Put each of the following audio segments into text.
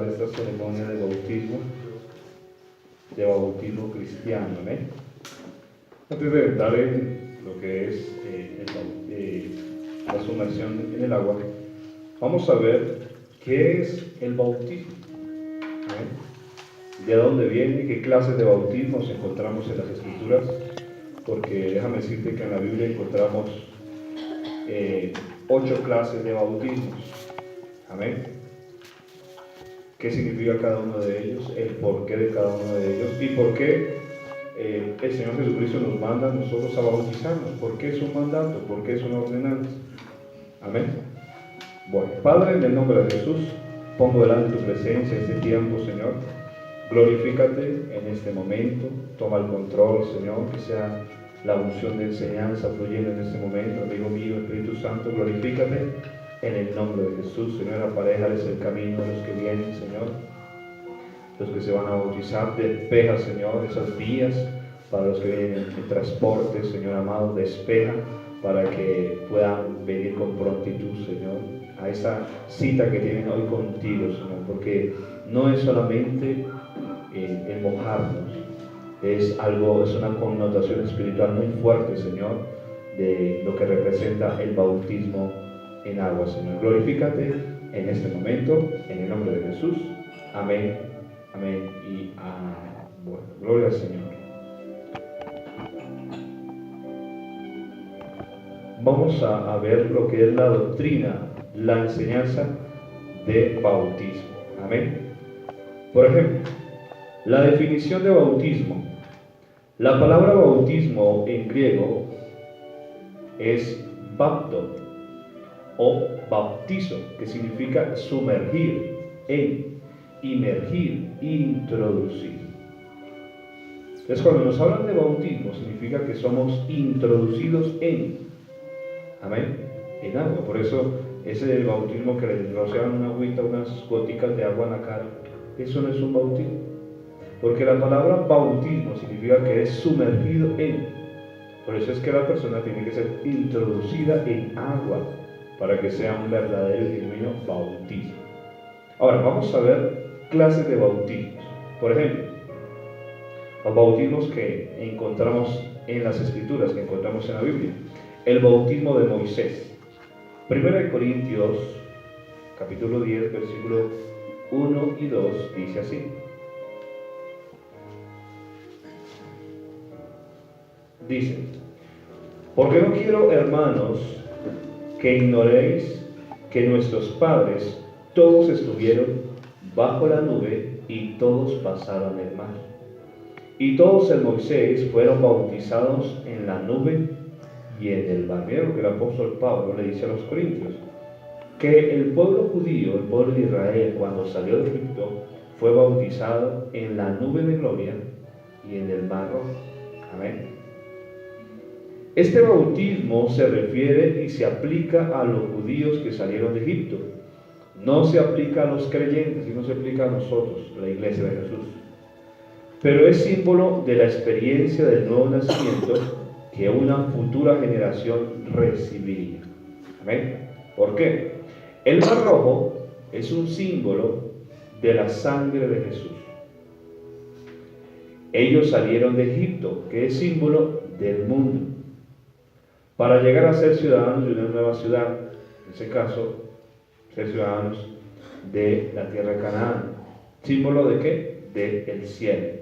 celebrar esta ceremonia de bautismo cristiano, ¿eh? Antes de entrar en lo que es la sumersión en el agua, vamos a ver qué es el bautismo, ¿eh? De dónde viene, qué clases de bautismos encontramos en las Escrituras, porque déjame decirte que en la Biblia encontramos 8 clases de bautismos. Amén. ¿Qué significa cada uno de ellos? El porqué de cada uno de ellos y por qué el Señor Jesucristo nos manda a nosotros a bautizarnos. ¿Por qué es un mandato? ¿Por qué es una ordenanza? Amén. Bueno, Padre, en el nombre de Jesús, pongo delante de tu presencia este tiempo, Señor. Glorifícate en este momento. Toma el control, Señor, que sea la unción de enseñanza fluyendo en este momento. Amigo mío, Espíritu Santo, glorifícate en el nombre de Jesús. Señor, aparéjales el camino de los que vienen, Señor. Los que se van a bautizar, despeja, Señor, esas vías para los que vienen en transporte, Señor amado, despeja para que puedan venir con prontitud, Señor, a esa cita que tienen hoy contigo, Señor, porque no es solamente el mojarnos, es una connotación espiritual muy fuerte, Señor, de lo que representa el bautismo en agua, Señor. Glorifícate en este momento, en el nombre de Jesús. Amén, amén y amén. Bueno, gloria al Señor. Vamos a ver lo que es la doctrina, la enseñanza de bautismo. Amén. Por ejemplo, la definición de bautismo. La palabra bautismo en griego es bapto o bautizo, que significa sumergir, inmergir, introducir. Entonces, cuando nos hablan de bautismo, significa que somos introducidos amén, en agua. Por eso, ese bautismo que le rocian una agüita, unas goticas de agua en la cara, eso no es un bautismo. Porque la palabra bautismo significa que es sumergido Por eso es que la persona tiene que ser introducida en agua para que sea un verdadero y genuino bautismo. Ahora, vamos a ver clases de bautismos. Por ejemplo, los bautismos que encontramos en las Escrituras, que encontramos en la Biblia. El bautismo de Moisés. 1 Corintios, capítulo 10, versículo 1 y 2, dice así. Dice: porque no quiero, hermanos, que ignoréis que nuestros padres todos estuvieron bajo la nube y todos pasaron el mar. Y todos en Moisés fueron bautizados en la nube y en el mar. Mira lo que el apóstol Pablo le dice a los corintios, que el pueblo judío, el pueblo de Israel, cuando salió de Egipto, fue bautizado en la nube de gloria y en el mar rojo. Amén. Este bautismo se refiere y se aplica a los judíos que salieron de Egipto. No se aplica a los creyentes y no se aplica a nosotros, la iglesia de Jesús. Pero es símbolo de la experiencia del nuevo nacimiento que una futura generación recibiría. ¿Amén? ¿Por qué? El mar rojo es un símbolo de la sangre de Jesús. Ellos salieron de Egipto, que es símbolo del mundo, para llegar a ser ciudadanos de una nueva ciudad, en ese caso, ser ciudadanos de la tierra de Canaán. ¿Símbolo de qué? Del cielo.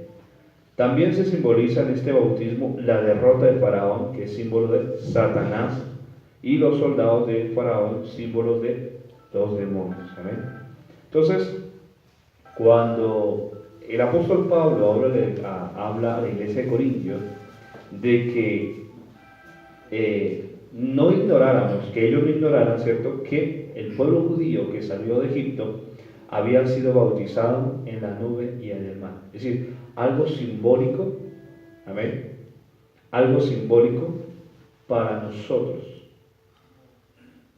También se simboliza en este bautismo la derrota de Faraón, que es símbolo de Satanás, y los soldados de Faraón, símbolos de los demonios. ¿Amén? Entonces, cuando el apóstol Pablo habla a la iglesia de Corintios de que no ignoráramos, que ellos no ignoraran, ¿cierto?, que el pueblo judío que salió de Egipto había sido bautizado en la nube y en el mar. Es decir, algo simbólico, amén, algo simbólico para nosotros,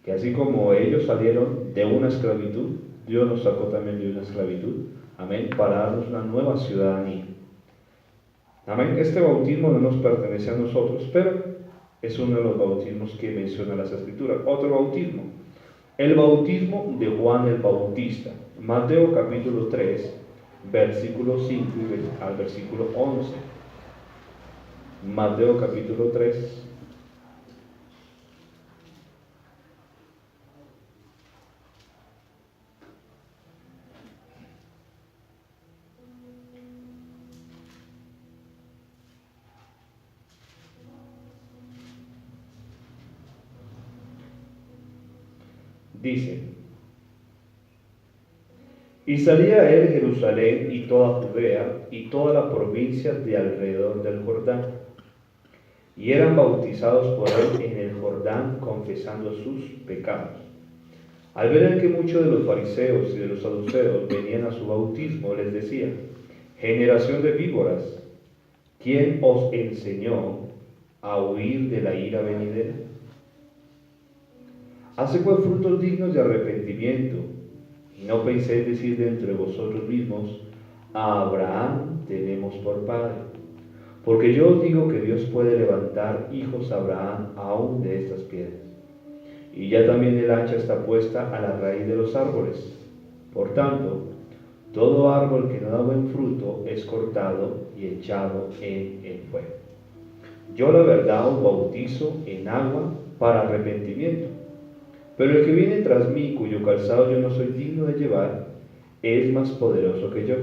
que así como ellos salieron de una esclavitud, Dios nos sacó también de una esclavitud, amén, para darnos una nueva ciudadanía. Amén. Este bautismo no nos pertenece a nosotros, pero es uno de los bautismos que menciona las Escrituras. Otro bautismo, el bautismo de Juan el Bautista. Mateo capítulo 3, versículo 5 al versículo 11. Mateo capítulo 3. Dice: y salía él de Jerusalén y toda Judea y toda la provincia de alrededor del Jordán, y eran bautizados por él en el Jordán, confesando sus pecados. Al ver él que muchos de los fariseos y de los saduceos venían a su bautismo, les decía: generación de víboras, ¿quién os enseñó a huir de la ira venidera? Haced pues frutos dignos de arrepentimiento, y no penséis decir de entre vosotros mismos: a Abraham tenemos por padre. Porque yo os digo que Dios puede levantar hijos a Abraham aún de estas piedras. Y ya también el hacha está puesta a la raíz de los árboles. Por tanto, todo árbol que no da buen fruto es cortado y echado en el fuego. Yo la verdad os bautizo en agua para arrepentimiento, pero el que viene tras mí, cuyo calzado yo no soy digno de llevar, es más poderoso que yo.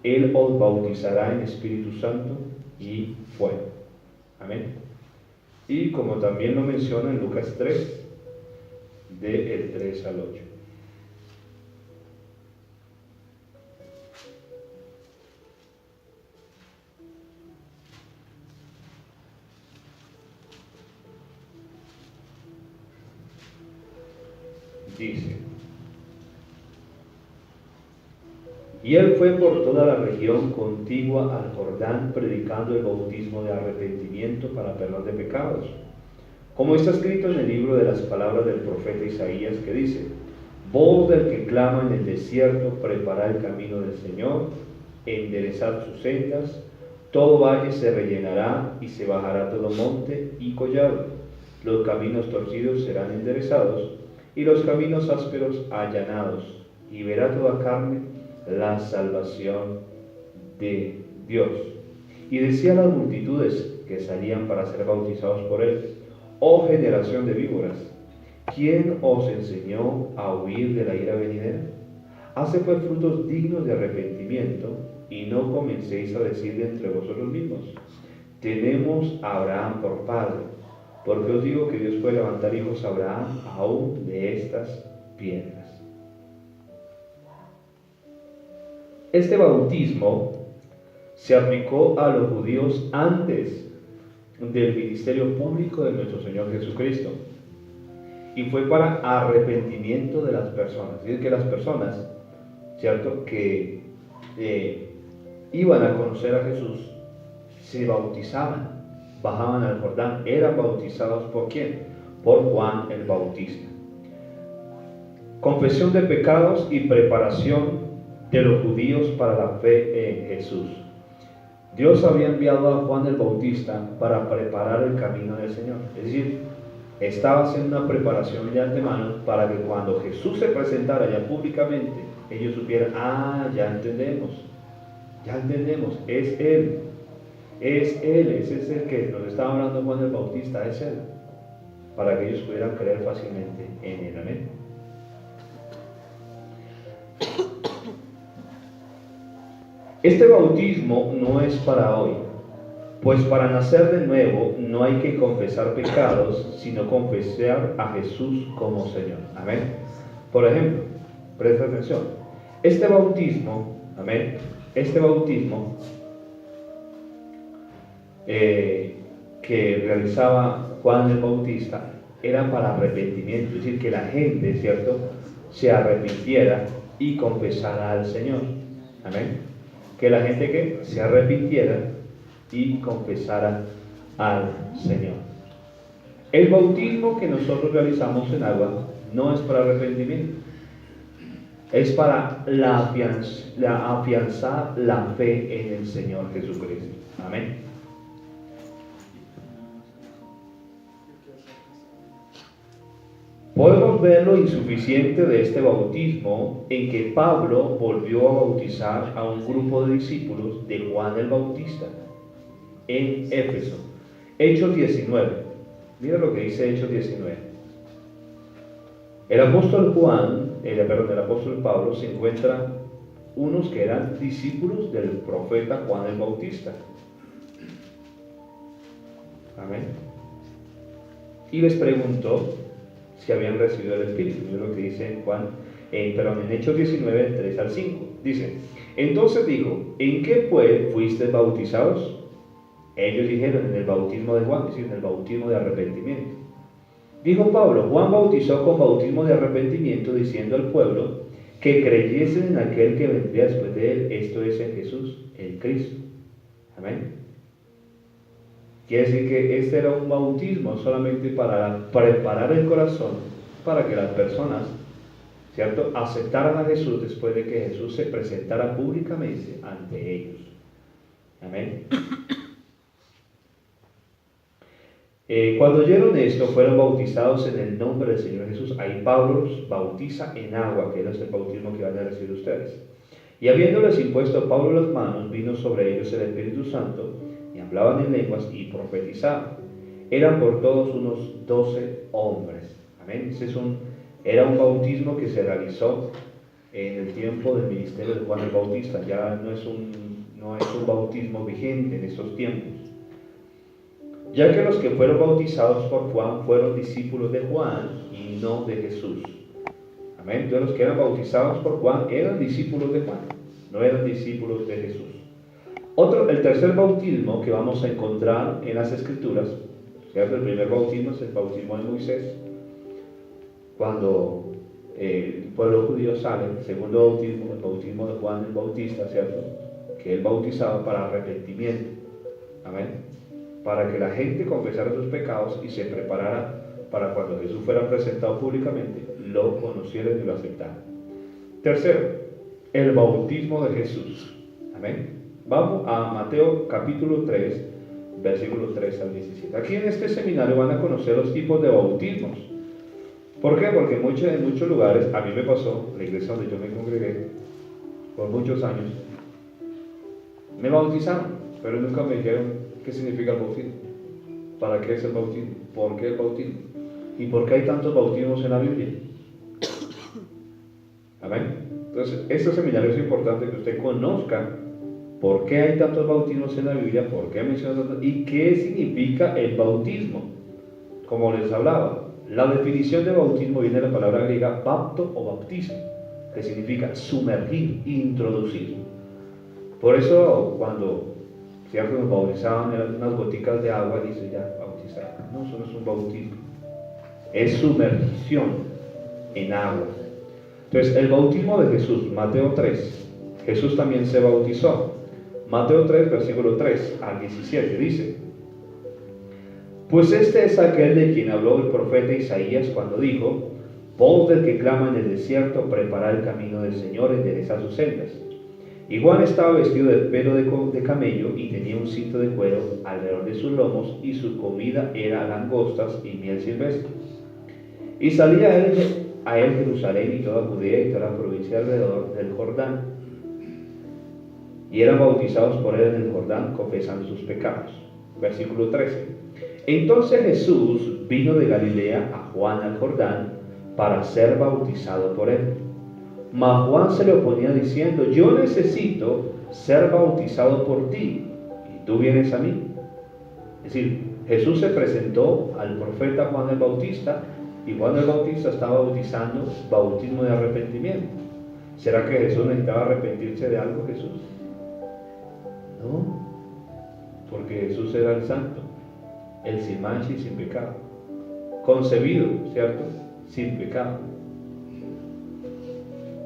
Él os bautizará en Espíritu Santo y fuego. Amén. Y como también lo menciona en Lucas 3, del 3 al 8. Dice: y él fue por toda la región contigua al Jordán, predicando el bautismo de arrepentimiento para perdón de pecados, como está escrito en el libro de las palabras del profeta Isaías, que dice: voz del que clama en el desierto, preparad el camino del Señor, enderezad sus sendas, todo valle se rellenará y se bajará todo monte y collado, los caminos torcidos serán enderezados y los caminos ásperos allanados, y verá toda carne la salvación de Dios. Y decía a las multitudes que salían para ser bautizados por él: oh generación de víboras, ¿quién os enseñó a huir de la ira venidera? Haced pues frutos dignos de arrepentimiento, y no comencéis a decir de entre vosotros mismos: tenemos a Abraham por padre, porque os digo que Dios puede levantar hijos a Abraham aún de estas piedras. Este bautismo se aplicó a los judíos antes del ministerio público de nuestro Señor Jesucristo, y fue para arrepentimiento de las personas. Es decir, que las personas, ¿cierto?, que iban a conocer a Jesús, se bautizaban, bajaban al Jordán, eran bautizados ¿por quién? Por Juan el Bautista. Confesión de pecados y preparación de los judíos para la fe en Jesús. Dios había enviado a Juan el Bautista para preparar el camino del Señor. Es decir, estaba haciendo una preparación de antemano para que cuando Jesús se presentara ya públicamente, ellos supieran: ah, ya entendemos, es Él, ese es el que nos estaba hablando Juan el Bautista, es Él, para que ellos pudieran creer fácilmente en Él. Amén. Este bautismo no es para hoy, pues para nacer de nuevo no hay que confesar pecados, sino confesar a Jesús como Señor. Amén. Por ejemplo, presta atención, este bautismo, amén, este bautismo que realizaba Juan el Bautista era para arrepentimiento, es decir, que la gente, ¿cierto?, se arrepintiera y confesara al Señor. Amén. Que la gente que se arrepintiera y confesara al Señor. El bautismo que nosotros realizamos en agua no es para arrepentimiento, es para afianzar la fe en el Señor Jesucristo. Amén. Podemos podemos ver lo insuficiente de este bautismo en que Pablo volvió a bautizar a un grupo de discípulos de Juan el Bautista en Éfeso. Hechos 19. Mira lo que dice Hechos 19. El apóstol Pablo se encuentra unos que eran discípulos del profeta Juan el Bautista. Amén. Y les preguntó si habían recibido el Espíritu. Es lo que dice en Hechos 19, 3 al 5. Dice: entonces dijo, ¿en qué pues fuisteis bautizados? Ellos dijeron, en el bautismo de Juan, es decir, en el bautismo de arrepentimiento. Dijo Pablo: Juan bautizó con bautismo de arrepentimiento, diciendo al pueblo que creyesen en aquel que vendría después de él, esto es, en Jesús, el Cristo. Amén. Quiere decir que este era un bautismo solamente para preparar el corazón para que las personas, ¿cierto?, aceptaran a Jesús después de que Jesús se presentara públicamente ante ellos. Amén. Cuando oyeron esto, fueron bautizados en el nombre del Señor Jesús. Ahí Pablo los bautiza en agua, que es el bautismo que van a recibir ustedes. Y habiéndoles impuesto Pablo las manos, vino sobre ellos el Espíritu Santo, y hablaban en lenguas y profetizaban. Eran por todos unos 12 hombres. Amén. Era un bautismo que se realizó en el tiempo del ministerio de Juan el Bautista. Ya no es un bautismo vigente en estos tiempos, ya que los que fueron bautizados por Juan fueron discípulos de Juan y no de Jesús. Amén. Entonces los que eran bautizados por Juan eran discípulos de Juan, no eran discípulos de Jesús. El tercer bautismo que vamos a encontrar en las Escrituras, ¿cierto? El primer bautismo es el bautismo de Moisés, cuando el pueblo judío sale. El segundo bautismo, el bautismo de Juan el Bautista, ¿cierto?, que él bautizaba para arrepentimiento. Amén. Para que la gente confesara sus pecados y se preparara para cuando Jesús fuera presentado públicamente, lo conocieran y lo aceptaran. Tercero, el bautismo de Jesús. Amén. Vamos a Mateo capítulo 3, versículos 3 al 17. Aquí en este seminario van a conocer los tipos de bautismos. ¿Por qué? Porque en muchos lugares, a mí me pasó, la iglesia donde yo me congregué por muchos años, me bautizaron, pero nunca me dijeron qué significa el bautismo, para qué es el bautismo, por qué el bautismo y por qué hay tantos bautismos en la Biblia. Amén. Entonces, este seminario es importante que usted conozca por qué hay tantos bautismos en la Biblia, por qué menciona tantos y qué significa el bautismo. Como les hablaba, la definición de bautismo viene de la palabra griega bapto o bautismo, que significa sumergir, introducir. Por eso cuando nos bautizaban eran unas goticas de agua, dice ya, bautizar. No, eso no es un bautismo, es sumergión en agua. Entonces, el bautismo de Jesús, Mateo 3, Jesús también se bautizó. Mateo 3, versículo 3 al 17, dice: pues este es aquel de quien habló el profeta Isaías cuando dijo: voz del que clama en el desierto, preparad el camino del Señor, enderezad sus sendas. Y Juan estaba vestido de pelo de camello y tenía un cinto de cuero alrededor de sus lomos, y su comida era langostas y miel silvestre. Y salía a él Jerusalén y toda Judea y toda la provincia alrededor del Jordán, y eran bautizados por él en el Jordán, confesando sus pecados. Versículo 13. Entonces Jesús vino de Galilea a Juan al Jordán para ser bautizado por él. Mas Juan se le oponía diciendo: yo necesito ser bautizado por ti, y tú vienes a mí. Es decir, Jesús se presentó al profeta Juan el Bautista, y Juan el Bautista estaba bautizando bautismo de arrepentimiento. ¿Será que Jesús necesitaba arrepentirse de algo, Jesús? No, porque Jesús era el santo, el sin mancha y sin pecado, concebido, ¿cierto?, sin pecado.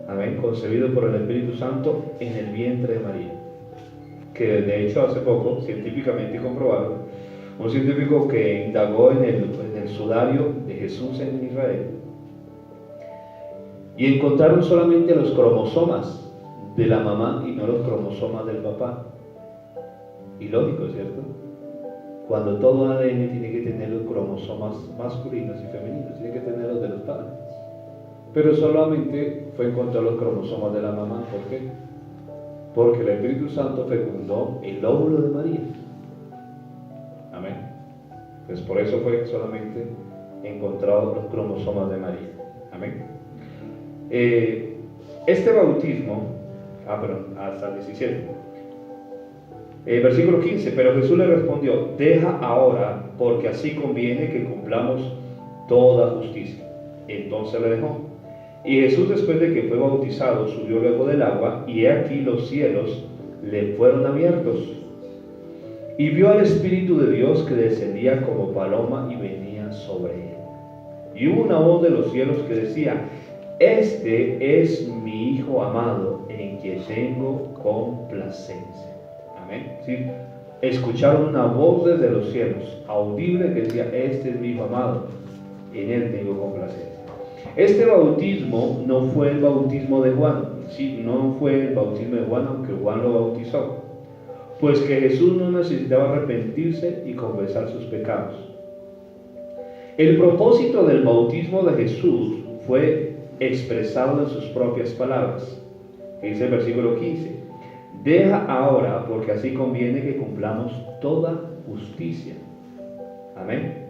Amén. Concebido por el Espíritu Santo en el vientre de María, que de hecho hace poco científicamente comprobaron, un científico que indagó en el sudario de Jesús en Israel, y encontraron solamente los cromosomas de la mamá y no los cromosomas del papá. Y lógico, ¿cierto? Cuando todo ADN tiene que tener los cromosomas masculinos y femeninos, tiene que tener los de los padres. pero solamente fue encontrar los cromosomas de la mamá. ¿Por qué? Porque el Espíritu Santo fecundó el óvulo de María. Amén. Pues por eso fue solamente encontrado los cromosomas de María. Amén. Este bautismo, hasta el 17. Versículo 15, pero Jesús le respondió: deja ahora, porque así conviene que cumplamos toda justicia. Entonces le dejó. Y Jesús, después de que fue bautizado, subió luego del agua, y he aquí los cielos le fueron abiertos. Y vio al Espíritu de Dios que descendía como paloma y venía sobre él. Y hubo una voz de los cielos que decía: este es mi Hijo amado, en quien tengo complacencia. Amén. ¿Sí? Escucharon una voz desde los cielos, audible, que decía: este es mi Hijo amado, en él tengo complacencia. Este bautismo no fue el bautismo de Juan, ¿sí? No fue el bautismo de Juan, aunque Juan lo bautizó, pues que Jesús no necesitaba arrepentirse y confesar sus pecados. El propósito del bautismo de Jesús fue expresado en sus propias palabras, que dice el versículo 15: deja ahora, porque así conviene que cumplamos toda justicia. Amén.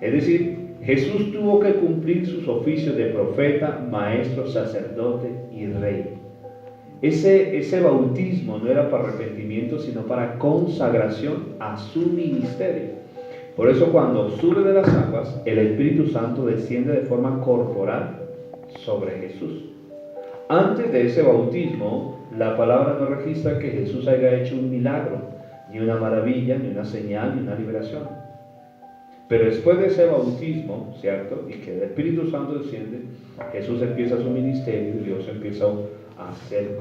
Es decir, Jesús tuvo que cumplir sus oficios de profeta, maestro, sacerdote y rey. Ese bautismo no era para arrepentimiento, sino para consagración a su ministerio. Por eso, cuando sube de las aguas, el Espíritu Santo desciende de forma corporal sobre Jesús. Antes de ese bautismo, la palabra no registra que Jesús haya hecho un milagro, ni una maravilla, ni una señal, ni una liberación. Pero después de ese bautismo, ¿cierto?, y que el Espíritu Santo desciende, Jesús empieza su ministerio, y Dios empieza a hacer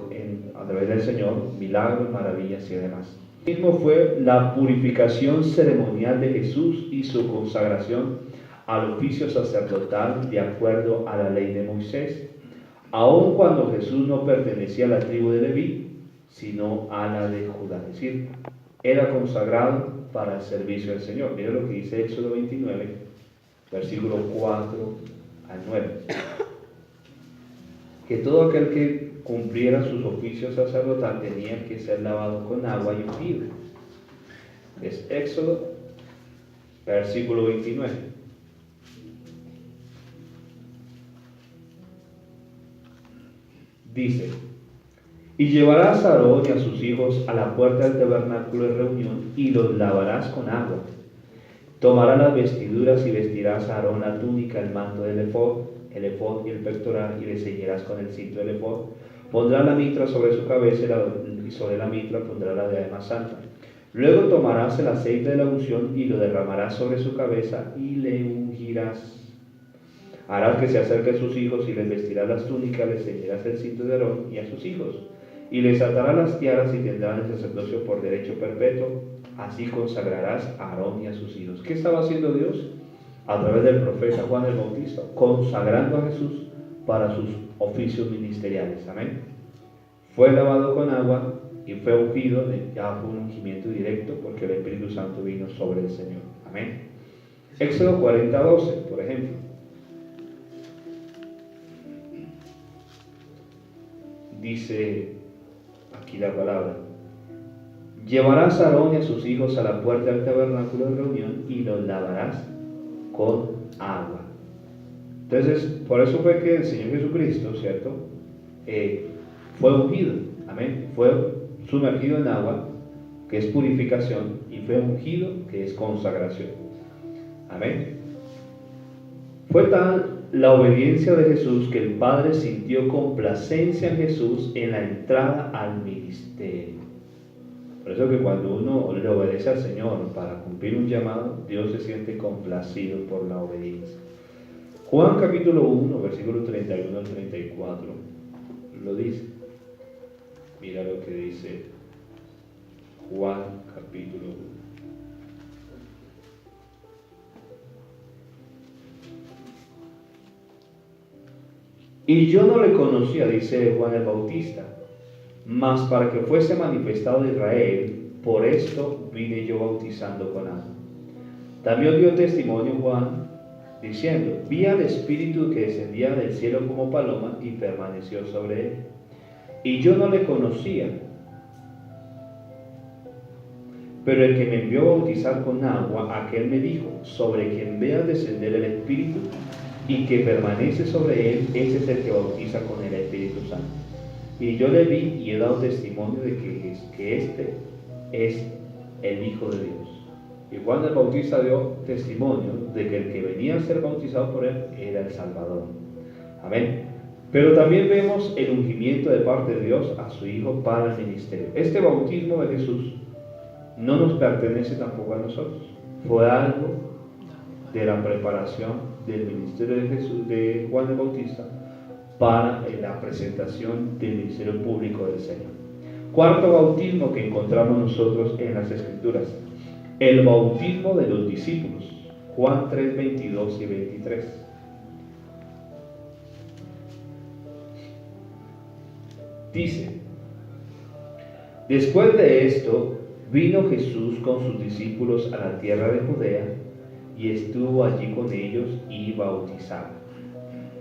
a través del Señor milagros, maravillas y demás. El bautismo fue la purificación ceremonial de Jesús y su consagración al oficio sacerdotal de acuerdo a la ley de Moisés, aun cuando Jesús no pertenecía a la tribu de Leví, sino a la de Judá. Es decir, era consagrado para el servicio del Señor. Mira lo que dice Éxodo 29, versículo 4 al 9. Que todo aquel que cumpliera sus oficios sacerdotales tenía que ser lavado con agua y ungido. Es Éxodo, versículo 29. Dice: y llevarás a Aarón y a sus hijos a la puerta del tabernáculo de reunión y los lavarás con agua. Tomarás las vestiduras y vestirás a Aarón la túnica, el manto del efod y el pectoral, y le ceñirás con el cinto del efod. Pondrá la mitra sobre su cabeza y sobre la mitra pondrá la diadema santa. Luego tomarás el aceite de la unción y lo derramarás sobre su cabeza y le ungirás. Harás que se acerque a sus hijos y les vestirás las túnicas, les ceñirás el cinto de Aarón y a sus hijos, y les atarás las tiaras y tendrán el sacerdocio por derecho perpetuo. Así consagrarás a Aarón y a sus hijos. ¿Qué estaba haciendo Dios? A través del profeta Juan el Bautista, consagrando a Jesús para sus oficios ministeriales. Amén. Fue lavado con agua y fue ungido, ya fue un ungimiento directo porque el Espíritu Santo vino sobre el Señor. Amén. Éxodo 40:12, por ejemplo. Dice aquí la palabra: llevarás a Aarón y a sus hijos a la puerta del tabernáculo de reunión y los lavarás con agua. Entonces, por eso fue que el Señor Jesucristo, ¿cierto?, fue ungido, amén, fue sumergido en agua, que es purificación, y fue ungido, que es consagración. Amén. Fue tal la obediencia de Jesús que el Padre sintió complacencia en Jesús en la entrada al ministerio. Por eso que cuando uno le obedece al Señor para cumplir un llamado, Dios se siente complacido por la obediencia. Juan capítulo 1, versículo 31 al 34, lo dice. Mira lo que dice Juan capítulo 1. Y yo no le conocía, dice Juan el Bautista, mas para que fuese manifestado a Israel, por esto vine yo bautizando con agua. También dio testimonio Juan diciendo: vi al Espíritu que descendía del cielo como paloma y permaneció sobre él. Y yo no le conocía, pero el que me envió a bautizar con agua, aquel me dijo: sobre quien veas descender el Espíritu y que permanece sobre él, ese es el que bautiza con el Espíritu Santo. Y yo le vi y he dado testimonio de que este es el Hijo de Dios. Y Juan el Bautista dio testimonio de que el que venía a ser bautizado por él era el Salvador. Amén. Pero también vemos el ungimiento de parte de Dios a su Hijo para el ministerio. Este bautismo de Jesús no nos pertenece tampoco a nosotros. Fue algo de la preparación del ministerio de Jesús, de Juan el Bautista, para la presentación del ministerio público del Señor. Cuarto bautismo que encontramos nosotros en las Escrituras: el bautismo de los discípulos. Juan 3, 22 y 23. Dice: después de esto vino Jesús con sus discípulos a la tierra de Judea y estuvo allí con ellos y bautizaba.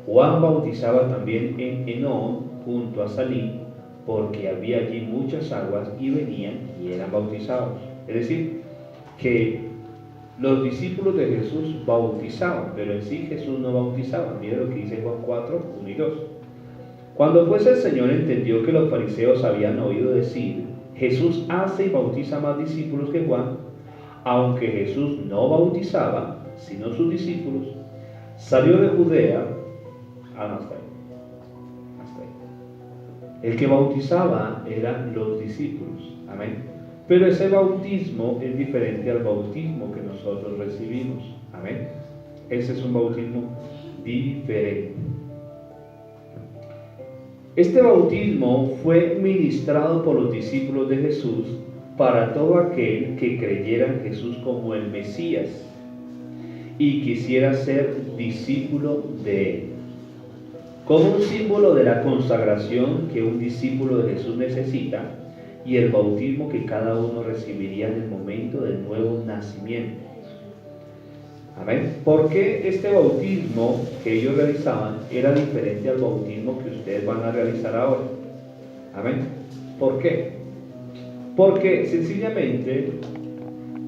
Juan bautizaba también en Enón junto a Salim, porque había allí muchas aguas y venían y eran bautizados. Es decir, que los discípulos de Jesús bautizaban, pero en sí Jesús no bautizaba. Mira lo que dice Juan 4, 1 y 2. Cuando pues el Señor entendió que los fariseos habían oído decir: Jesús hace y bautiza más discípulos que Juan, aunque Jesús no bautizaba, sino sus discípulos, salió de Judea. Hasta ahí. El que bautizaba eran los discípulos. Amén. Pero ese bautismo es diferente al bautismo que nosotros recibimos. Amén. Ese es un bautismo diferente. Este bautismo fue ministrado por los discípulos de Jesús para todo aquel que creyera en Jesús como el Mesías y quisiera ser discípulo de él, como un símbolo de la consagración que un discípulo de Jesús necesita y el bautismo que cada uno recibiría en el momento del nuevo nacimiento. Amén. ¿Por qué este bautismo que ellos realizaban era diferente al bautismo que ustedes van a realizar ahora? Amén. ¿Por qué? Porque sencillamente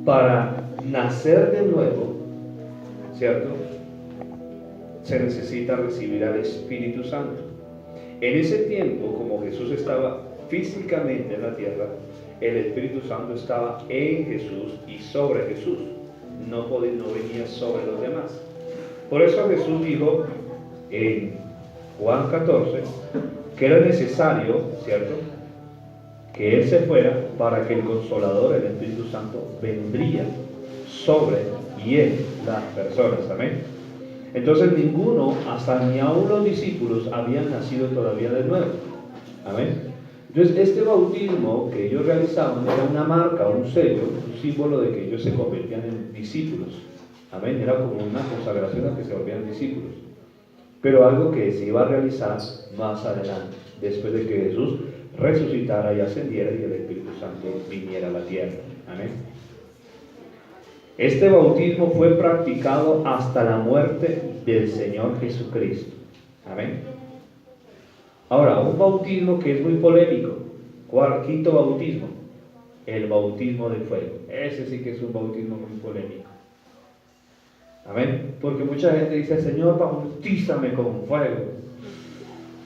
para nacer de nuevo, ¿cierto?, se necesita recibir al Espíritu Santo. En ese tiempo, como Jesús estaba físicamente en la tierra, el Espíritu Santo estaba en Jesús y sobre Jesús. No venía sobre los demás. Por eso Jesús dijo en Juan 14 que era necesario, ¿cierto?, que Él se fuera para que el Consolador, el Espíritu Santo, vendría sobre y en las personas. Amén. Entonces ninguno, hasta ni aún los discípulos, habían nacido todavía de nuevo. Amén. Entonces este bautismo que ellos realizaban era una marca, un sello, un símbolo de que ellos se convertían en discípulos. Amén. Era como una consagración a que se volvían discípulos. Pero algo que se iba a realizar más adelante, después de que Jesús resucitara y ascendiera y el Espíritu Santo viniera a la tierra. Amén. Este bautismo fue practicado hasta la muerte del Señor Jesucristo. Amén. Ahora, un bautismo que es muy polémico. Quinto bautismo, el bautismo de fuego. Ese sí que es un bautismo muy polémico. Amén. Porque mucha gente dice: Señor, bautízame con fuego.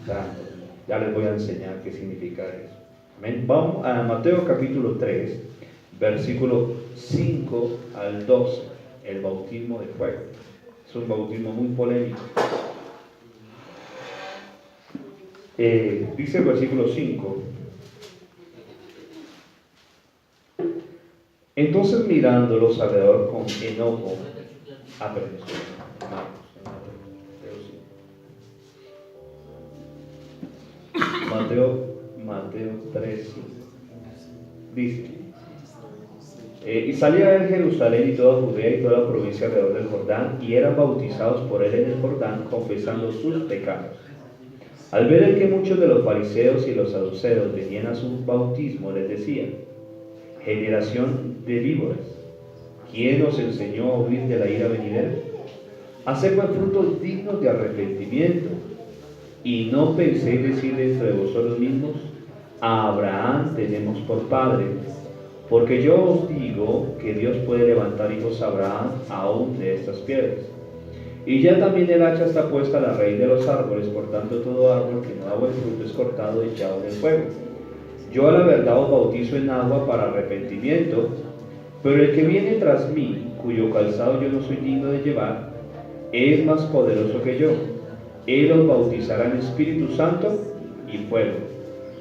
Santo. Ya les voy a enseñar qué significa eso. Amén. Vamos a Mateo capítulo 3, versículo 5 al 12. El bautismo de fuego. Es un bautismo muy polémico. Dice el versículo 5: entonces mirándolos alrededor con enojo, Mateo 3, dice: y salía de Jerusalén y toda Judea y toda la provincia alrededor del Jordán, y eran bautizados por él en el Jordán, confesando sus pecados. Al ver el que muchos de los fariseos y los saduceos venían a su bautismo, les decía: generación de víboras, ¿quién os enseñó a huir de la ira venidera? haced pues frutos dignos de arrepentimiento, y no penséis decir dentro de vosotros mismos, a Abraham tenemos por padre, porque yo os digo que Dios puede levantar hijos a Abraham aún de estas piedras. Y ya también el hacha está puesta a la raíz de los árboles, por tanto todo árbol que no da buen fruto es cortado y echado en el fuego. Yo a la verdad os bautizo en agua para arrepentimiento, pero el que viene tras mí, cuyo calzado yo no soy digno de llevar, es más poderoso que yo. Él os bautizará en Espíritu Santo y fuego.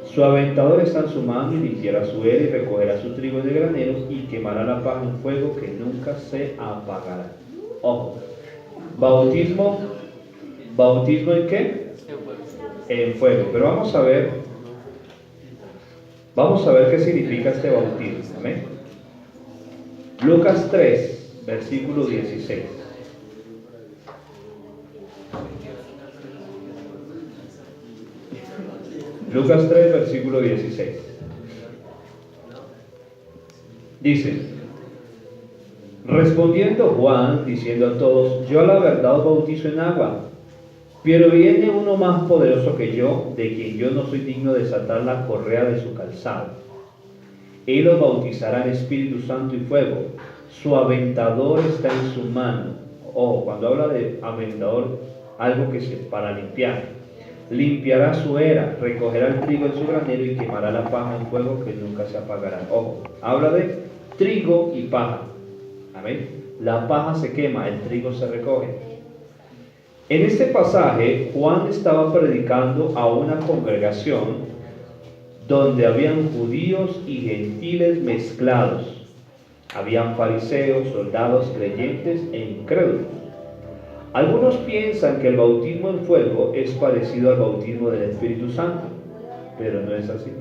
Su aventador está en su mano y limpiará su era y recogerá su trigo en el granero y quemará la paja en fuego que nunca se apagará. Ojo, bautismo ¿en qué? En fuego. Pero vamos a ver qué significa este bautismo. ¿Amén? Lucas 3, versículo 16. Lucas 3, versículo 16. Dice: respondiendo Juan, diciendo a todos, yo a la verdad os bautizo en agua, pero viene uno más poderoso que yo, de quien yo no soy digno de desatar la correa de su calzado. Él os bautizará en Espíritu Santo y fuego. Su aventador está en su mano. Ojo, cuando habla de aventador, algo que se para limpiar. Limpiará su era, recogerá el trigo en su granero y quemará la paja en fuego que nunca se apagará. Ojo, habla de trigo y paja. Amén. La paja se quema, el trigo se recoge. En este pasaje, Juan estaba predicando a una congregación donde habían judíos y gentiles mezclados. Habían fariseos, soldados, creyentes e incrédulos. Algunos piensan que el bautismo en fuego es parecido al bautismo del Espíritu Santo, pero no es así.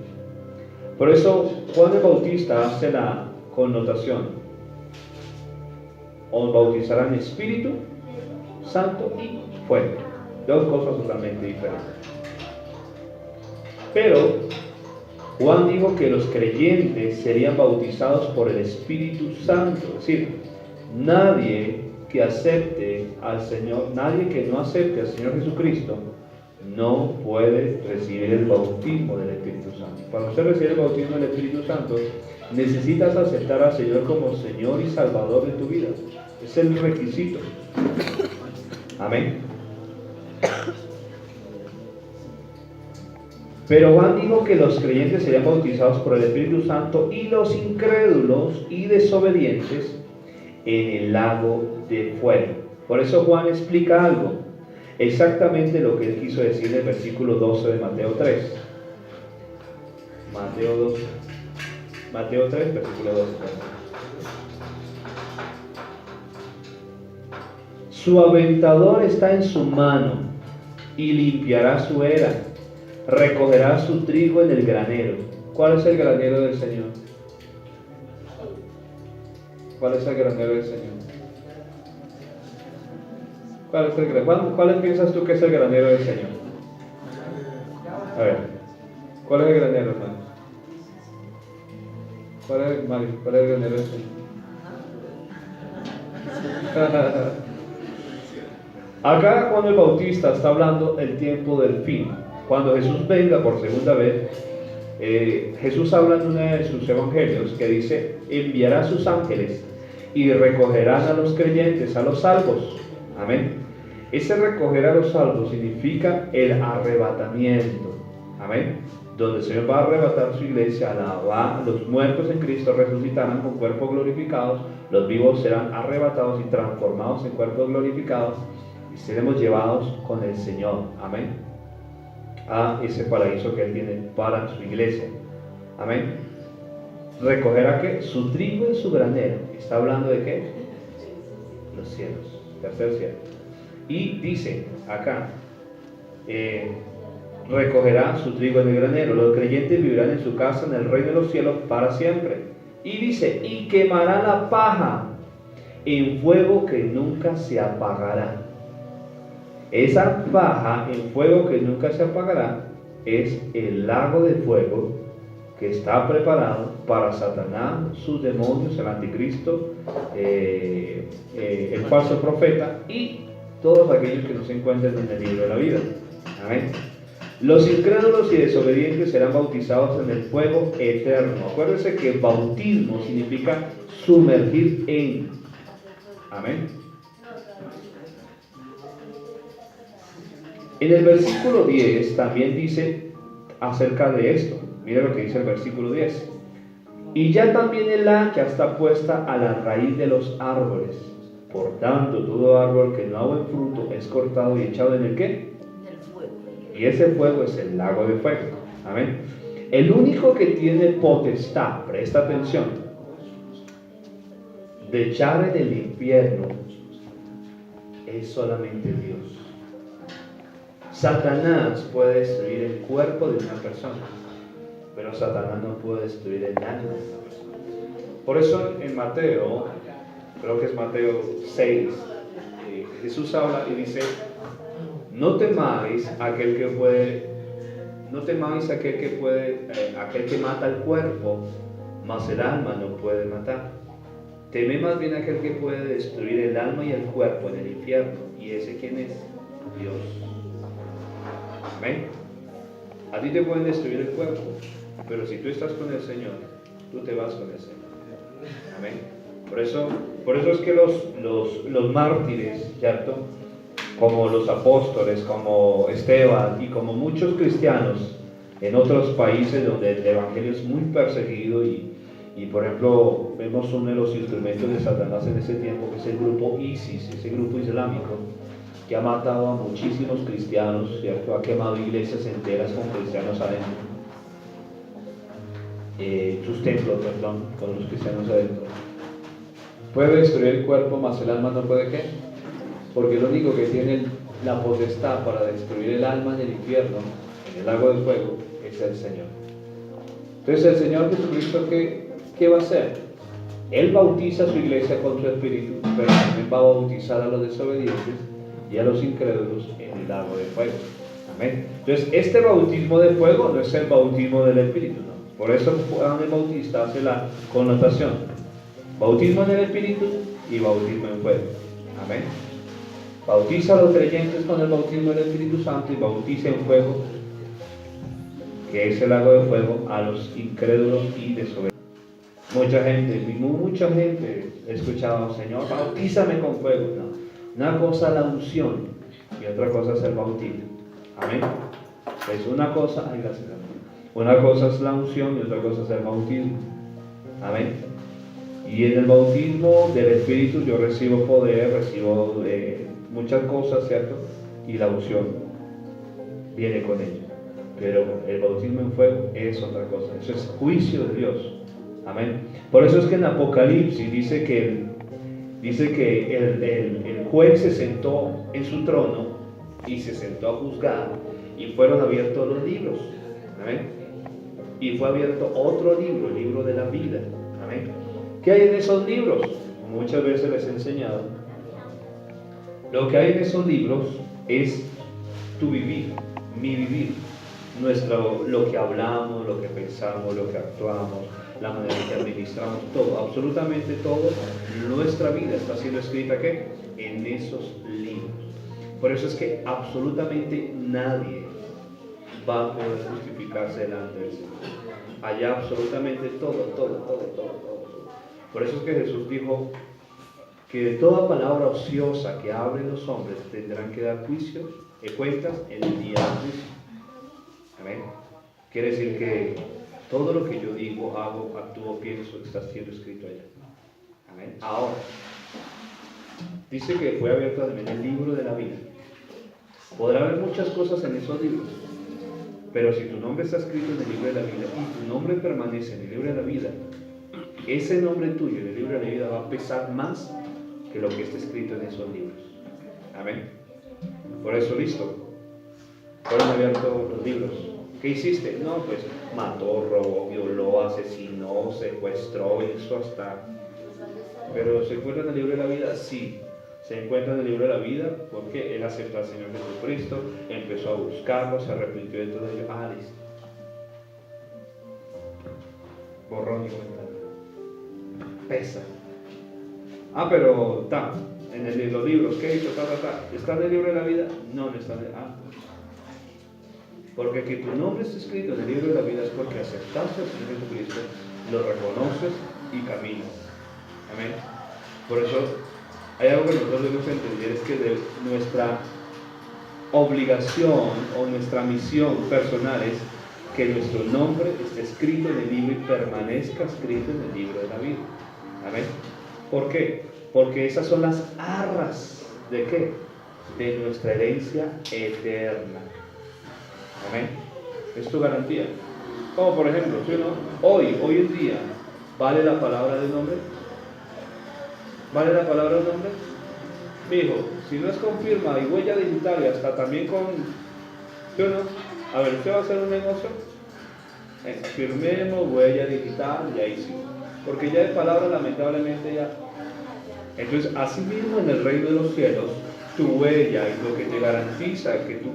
Por eso Juan el Bautista hace la connotación: os bautizarán en Espíritu Santo y fuego. Dos cosas totalmente diferentes. Pero Juan dijo que los creyentes serían bautizados por el Espíritu Santo. Es decir, nadie que acepte al Señor, nadie que no acepte al Señor Jesucristo, no puede recibir el bautismo del Espíritu Santo. Para usted recibir el bautismo del Espíritu Santo, necesitas aceptar al Señor como Señor y Salvador de tu vida. Es el requisito. Amén. Pero Juan dijo que los creyentes serían bautizados por el Espíritu Santo y los incrédulos y desobedientes en el lago de fuego. Por eso Juan explica algo, exactamente lo que él quiso decir en el versículo 12 de Mateo 3. Mateo 3, versículo 12. Su aventador está en su mano y limpiará su era, recogerá su trigo en el granero. ¿Cuál es el granero del Señor? ¿Cuál es el granero del Señor? ¿Cuál es el granero? ¿Cuál piensas tú que es el granero del Señor? A ver, ¿cuál es el granero, hermano? ¿Cuál es el granero del Señor? Acá Juan el Bautista está hablando del tiempo del fin. Cuando Jesús venga por segunda vez, Jesús habla en uno de sus evangelios que dice: enviará a sus ángeles y recogerán a los creyentes, a los salvos. Amén. Ese recoger a los salvos significa el arrebatamiento. Amén. Donde el Señor va a arrebatar su iglesia, los muertos en Cristo resucitarán con cuerpos glorificados, los vivos serán arrebatados y transformados en cuerpos glorificados y seremos llevados con el Señor. Amén. A ese paraíso que Él tiene para su iglesia. Amén. Recogerá que su trigo en su granero. ¿Está hablando de qué? Los cielos. Tercer cielo. Y dice acá, recogerá su trigo en el granero. Los creyentes vivirán en su casa en el reino de los cielos para siempre. Y dice, y quemará la paja en fuego que nunca se apagará. Esa paja en fuego que nunca se apagará es el lago de fuego que está preparado para Satanás, sus demonios, el anticristo, el falso profeta y todos aquellos que no se encuentren en el libro de la vida. Amén. Los incrédulos y desobedientes serán bautizados en el fuego eterno. Acuérdense que bautismo significa sumergir en. Amén. En el versículo 10 también dice acerca de esto. Mira lo que dice el versículo 10. Y ya también el hacha está puesta a la raíz de los árboles. Por tanto, todo árbol que no da buen fruto es cortado y echado en el ¿qué? En el fuego. Y ese fuego es el lago de fuego. Amén. El único que tiene potestad, presta atención, de echar en el infierno es solamente Dios. Satanás puede destruir el cuerpo de una persona, pero Satanás no puede destruir el alma de una persona. Por eso en Mateo, creo que es Mateo 6, Jesús habla y dice: no temáis aquel que aquel que mata el cuerpo, mas el alma no puede matar. Temed más bien aquel que puede destruir el alma y el cuerpo en el infierno. ¿Y ese quién es? Dios. Amén. A ti te pueden destruir el cuerpo, pero si tú estás con el Señor, tú te vas con el Señor. Amén. Por eso es que los mártires, ¿cierto?, como los apóstoles, como Esteban y como muchos cristianos en otros países donde el evangelio es muy perseguido y por ejemplo vemos uno de los instrumentos de Satanás en ese tiempo, que es el grupo ISIS, ese grupo islámico que ha matado a muchísimos cristianos, ¿cierto?, ha quemado iglesias enteras con cristianos adentro, sus templos, perdón, con los cristianos adentro. Puede destruir el cuerpo, mas el alma no puede, ¿qué? Porque el único que tiene la potestad para destruir el alma en el infierno, en el lago de fuego, es el Señor. Entonces el Señor Jesucristo, ¿qué va a hacer? Él bautiza a su iglesia con su espíritu, pero también va a bautizar a los desobedientes y a los incrédulos en el lago de fuego. Amén. Entonces este bautismo de fuego no es el bautismo del espíritu, ¿no? Por eso Juan el Bautista hace la connotación: bautismo en el espíritu y bautismo en fuego. Amén. Bautiza a los creyentes con el bautismo del Espíritu Santo y bautiza en fuego, que es el lago de fuego, a los incrédulos y desobedientes. Mucha gente escuchaba: Señor, bautízame con fuego. No. Una cosa es la unción y otra cosa es el bautismo. Amén. Es una cosa, ay, gracias, amén. Una cosa es la unción y otra cosa es el bautismo. Amén. Y en el bautismo del Espíritu yo recibo poder, recibo muchas cosas, ¿cierto? Y la unción viene con ello. Pero el bautismo en fuego es otra cosa. Eso es juicio de Dios. Amén. Por eso es que en Apocalipsis dice que el juez se sentó en su trono y se sentó a juzgar y fueron abiertos los libros. Amén. Y fue abierto otro libro, el libro de la vida. Amén. ¿Qué hay en esos libros? Muchas veces les he enseñado. Lo que hay en esos libros es tu vivir, mi vivir, lo que hablamos, lo que pensamos, lo que actuamos, la manera en que administramos, todo, absolutamente todo. Nuestra vida está siendo escrita, ¿qué? En esos libros. Por eso es que absolutamente nadie va a poder justificarse delante del Señor. Allá absolutamente todo. Por eso es que Jesús dijo que de toda palabra ociosa que hablen los hombres tendrán que dar juicios y cuentas en el día del juicio. Amén. Quiere decir que todo lo que yo digo, hago, actúo, pienso, está siendo escrito allá. Amén. Ahora, dice que fue abierto también el libro de la vida. Podrá haber muchas cosas en esos libros, pero si tu nombre está escrito en el libro de la vida y tu nombre permanece en el libro de la vida, ese nombre tuyo en el libro de la vida va a pesar más que lo que está escrito en esos libros. Amén. Por eso, listo, fueron abiertos los libros. ¿Qué hiciste? No, pues mató, robó, violó, asesinó, secuestró, hizo hasta... Pero ¿se encuentra en el libro de la vida? Sí, se encuentra en el libro de la vida porque él aceptó al Señor Jesucristo, empezó a buscarlo, se arrepintió de todo ello. Ah, listo. Borrón y cuenta. Pesa. Ah, pero en los libros, ¿qué hizo? ¿Está en el libro de la vida? No, no está en el... Porque que tu nombre esté escrito en el libro de la vida es porque aceptaste al Señor Jesucristo, lo reconoces y caminas. Amén. Por eso hay algo que nosotros debemos entender, es que de nuestra obligación o nuestra misión personal es que nuestro nombre esté escrito en el libro y permanezca escrito en el libro de la vida. Amén. ¿Por qué? Porque esas son las arras ¿de qué? De nuestra herencia eterna. Amén. Es tu garantía. Como por ejemplo, ¿sí o no? Hoy en día, ¿vale la palabra de un hombre? ¿Vale la palabra de un hombre? Mijo, si no es con firma y huella digital y hasta también con... ¿Sí o no? A ver, ¿usted va a hacer un negocio? Firmemos huella digital y ahí sí. Porque ya de palabra lamentablemente ya... Entonces, así mismo en el reino de los cielos, tu huella y lo que te garantiza que tú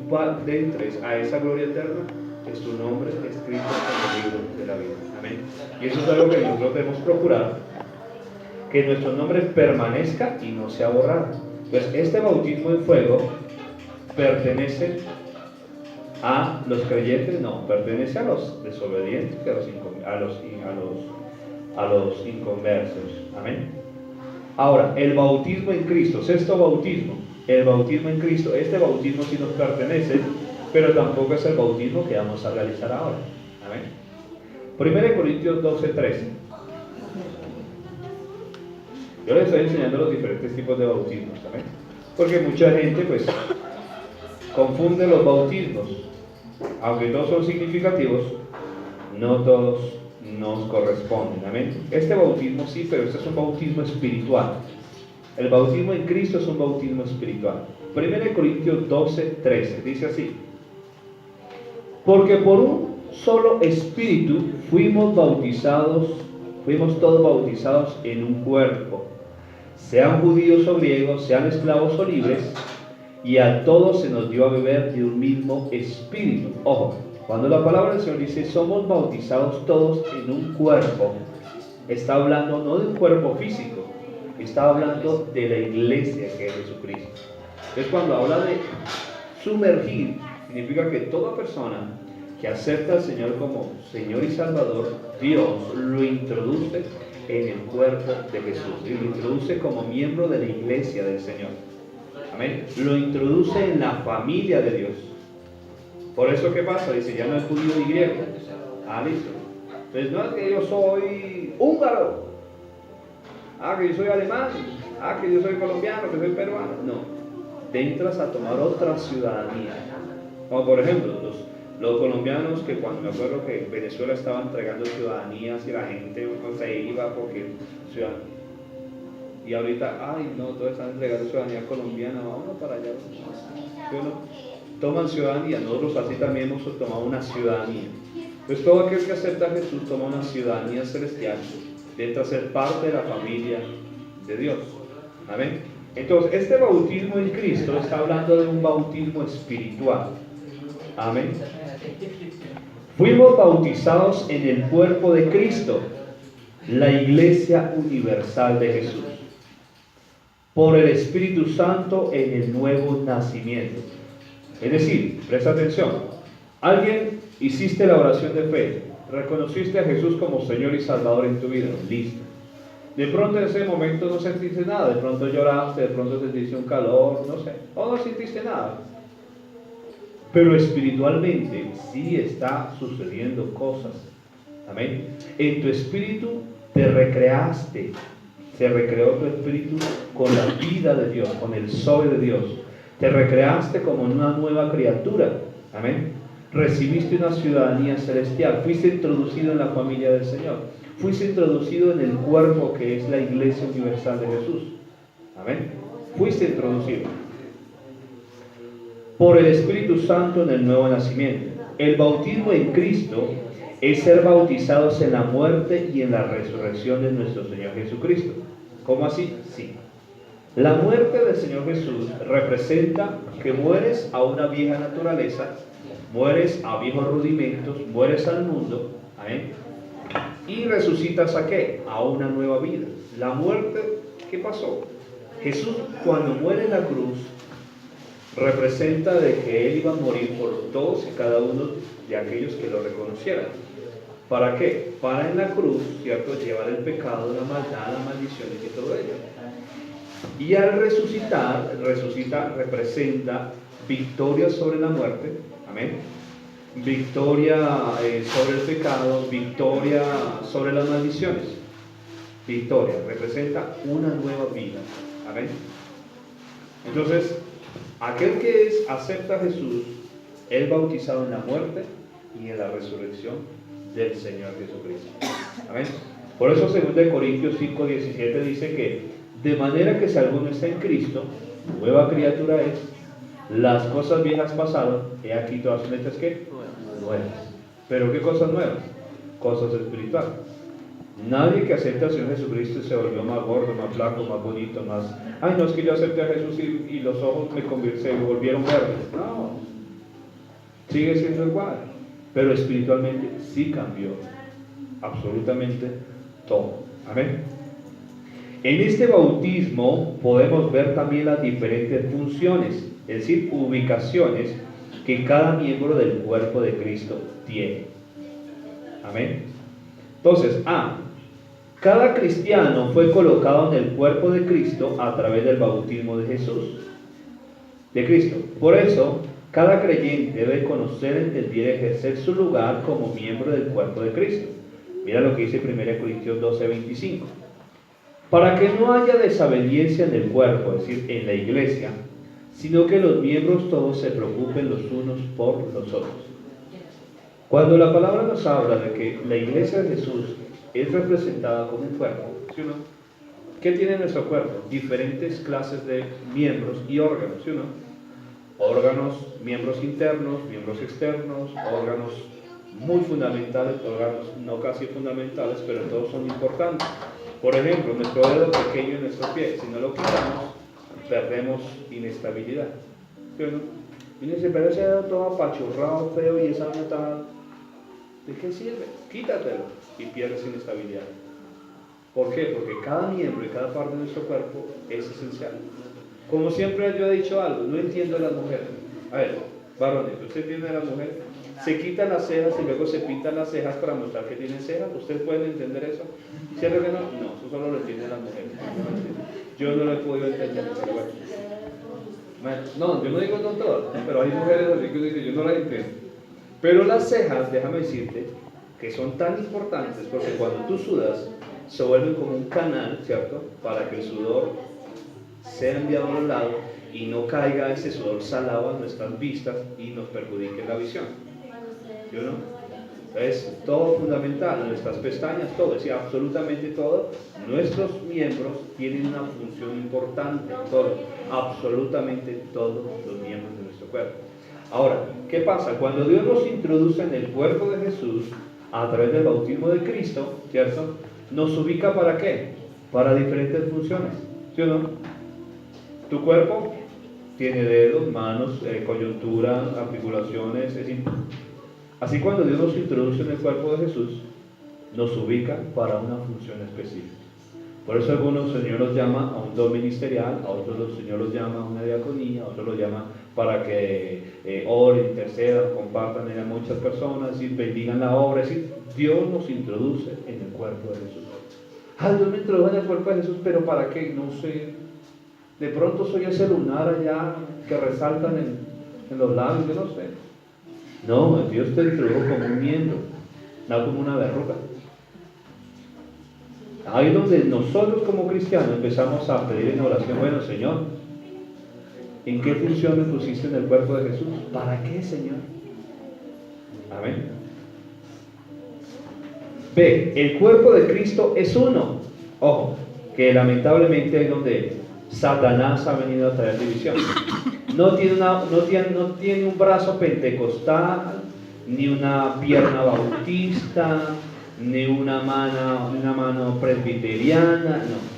entres a esa gloria eterna es tu nombre escrito en el libro de la vida. Amén. Y eso es algo que nosotros debemos procurar, que nuestro nombre permanezca y no sea borrado. Entonces, este bautismo en fuego pertenece a los creyentes, no, pertenece a los desobedientes, a los inconversos. Amén. Ahora, el bautismo en Cristo, sexto bautismo, el bautismo en Cristo, este bautismo sí nos pertenece, pero tampoco es el bautismo que vamos a realizar ahora. Amén. 1 Corintios 12:13. Yo les estoy enseñando los diferentes tipos de bautismos, ¿amén? Porque mucha gente pues confunde los bautismos. Aunque todos son significativos, no todos nos corresponden. Amén. Este bautismo sí, pero este es un bautismo espiritual. El bautismo en Cristo es un bautismo espiritual. 1 Corintios 12:13 dice así: porque por un solo espíritu fuimos todos bautizados en un cuerpo, sean judíos o griegos, sean esclavos o libres, y a todos se nos dio a beber de un mismo espíritu. Ojo, cuando la palabra del Señor dice somos bautizados todos en un cuerpo, está hablando no de un cuerpo físico, está hablando de la iglesia que es Jesucristo. Entonces, cuando habla de sumergir, significa que toda persona que acepta al Señor como Señor y Salvador, Dios lo introduce en el cuerpo de Jesús y lo introduce como miembro de la iglesia del Señor. Amén. Lo introduce en la familia de Dios. Por eso, ¿qué pasa? Dice, ya no es judío ni griego. Listo. Entonces, no es que yo soy húngaro. Que yo soy alemán. Que yo soy colombiano, que soy peruano. No. Te entras a tomar otra ciudadanía. Como por ejemplo, los colombianos que cuando me acuerdo que Venezuela estaba entregando ciudadanías y la gente se iba porque ciudadanía. Y ahorita, no, todos están entregando ciudadanía colombiana, vámonos para allá. Bueno, toman ciudadanía, nosotros así también hemos tomado una ciudadanía. Pues todo aquel que acepta a Jesús toma una ciudadanía celestial, entra a ser parte de la familia de Dios. Amén. Entonces, este bautismo en Cristo está hablando de un bautismo espiritual. Amén. Fuimos bautizados en el cuerpo de Cristo, la iglesia universal de Jesús, por el Espíritu Santo en el nuevo nacimiento. Es decir, presta atención, alguien hiciste la oración de fe, reconociste a Jesús como Señor y Salvador en tu vida, listo. De pronto en ese momento no sentiste nada, de pronto lloraste, de pronto sentiste un calor, no sé, o no sentiste nada. Pero espiritualmente sí está sucediendo cosas. Amén. En tu espíritu te recreaste. Se recreó tu espíritu con la vida de Dios, con el Zoe de Dios. Te recreaste como una nueva criatura. Amén. Recibiste una ciudadanía celestial. Fuiste introducido en la familia del Señor. Fuiste introducido en el cuerpo que es la iglesia universal de Jesús. Amén. Fuiste introducido por el Espíritu Santo en el nuevo nacimiento. El bautismo en Cristo es ser bautizados en la muerte y en la resurrección de nuestro Señor Jesucristo. ¿Cómo así? Sí. La muerte del Señor Jesús representa que mueres a una vieja naturaleza, mueres a viejos rudimentos, mueres al mundo, ¿amén? Y resucitas ¿a qué? A una nueva vida. La muerte, ¿qué pasó? Jesús, cuando muere en la cruz, representa de que Él iba a morir por todos y cada uno de aquellos que lo reconocieran. ¿Para qué? Para en la cruz, ¿cierto?, llevar el pecado, la maldad, la maldición y todo ello. Y al resucitar, representa victoria sobre la muerte, amén, victoria sobre el pecado, victoria sobre las maldiciones. Victoria representa una nueva vida, amén. Entonces, aquel que acepta a Jesús, es bautizado en la muerte y en la resurrección del Señor Jesucristo, amén. Por eso 2 Corintios 5:17 dice que de manera que si alguno está en Cristo, nueva criatura es, las cosas viejas pasaron, he aquí todas son hechas ¿qué? Nuevas. ¿Pero qué cosas nuevas? Cosas espirituales. Nadie que acepte al Señor Jesucristo se volvió más gordo, más flaco, más bonito, más... Ay, no, es que yo acepté a Jesús y los ojos se volvieron verdes. No, sigue siendo igual, pero espiritualmente sí cambió absolutamente todo. Amén. En este bautismo podemos ver también las diferentes funciones, es decir, ubicaciones que cada miembro del cuerpo de Cristo tiene. Amén. Entonces, cada cristiano fue colocado en el cuerpo de Cristo a través del bautismo de Jesús, de Cristo. Por eso, cada creyente debe conocer, entender y ejercer su lugar como miembro del cuerpo de Cristo. Mira lo que dice 1 Corintios 12:25. Para que no haya desobediencia en el cuerpo, es decir, en la iglesia, sino que los miembros todos se preocupen los unos por los otros. Cuando la palabra nos habla de que la iglesia de Jesús es representada como un cuerpo, ¿sí o no? ¿Qué tiene nuestro cuerpo? Diferentes clases de miembros y órganos, ¿sí o no? Órganos, miembros internos, miembros externos, órganos muy fundamentales, órganos no casi fundamentales, pero todos son importantes. Por ejemplo, nuestro dedo pequeño en nuestro pie, si no lo quitamos, perdemos inestabilidad, ¿sí o no? Y uno dice, pero ese dedo todo apachurrado, feo, y esa nota, ¿de qué sirve? Quítatelo y pierdes inestabilidad. ¿Por qué? Porque cada miembro y cada parte de nuestro cuerpo es esencial. Como siempre yo he dicho algo, no entiendo a las mujeres. A ver, varones, ¿usted entiende a las mujeres? Se quitan las cejas y luego se pintan las cejas para mostrar que tienen cejas. ¿Ustedes pueden entender eso? ¿Cierto que no? No, eso solo lo entienden las mujeres. Yo no lo he podido entender, pero bueno. No, yo no digo no todas, pero hay mujeres así que dicen, yo no las entiendo. Pero las cejas, déjame decirte, que son tan importantes porque cuando tú sudas, se vuelven como un canal, ¿cierto? Para que el sudor sea enviado a los lados y no caiga ese sudor salado a nuestras vistas y nos perjudique la visión. ¿Sí o no? Es todo fundamental, nuestras pestañas, todo, es decir, absolutamente todo. Nuestros miembros tienen una función importante, todo, absolutamente todos los miembros de nuestro cuerpo. Ahora, ¿qué pasa? Cuando Dios nos introduce en el cuerpo de Jesús a través del bautismo de Cristo, ¿cierto? ¿Nos ubica para qué? Para diferentes funciones, ¿sí o no? Tu cuerpo tiene dedos, manos, coyuntura, articulaciones, es decir, así cuando Dios nos introduce en el cuerpo de Jesús, nos ubica para una función específica. Por eso algunos el Señor los llama a un don ministerial, a otros el Señor los llama a una diaconía, a otros los llama para que oren, intercedan, compartan a muchas personas y bendigan la obra. Es decir, Dios nos introduce en el cuerpo de Jesús. Dios me introdujo en el cuerpo de Jesús, pero ¿para qué? No sé. De pronto soy ese lunar allá que resaltan en los labios, yo no sé. No, Dios te introdujo como un miembro, no como una verruga. Ahí es donde nosotros como cristianos empezamos a pedir en oración, bueno, Señor, ¿en qué función me pusiste en el cuerpo de Jesús? ¿Para qué, Señor? Amén. B, el cuerpo de Cristo es uno. Ojo, que lamentablemente es donde Satanás ha venido a traer división. No tiene un brazo pentecostal, ni una pierna bautista, ni una mano presbiteriana, no.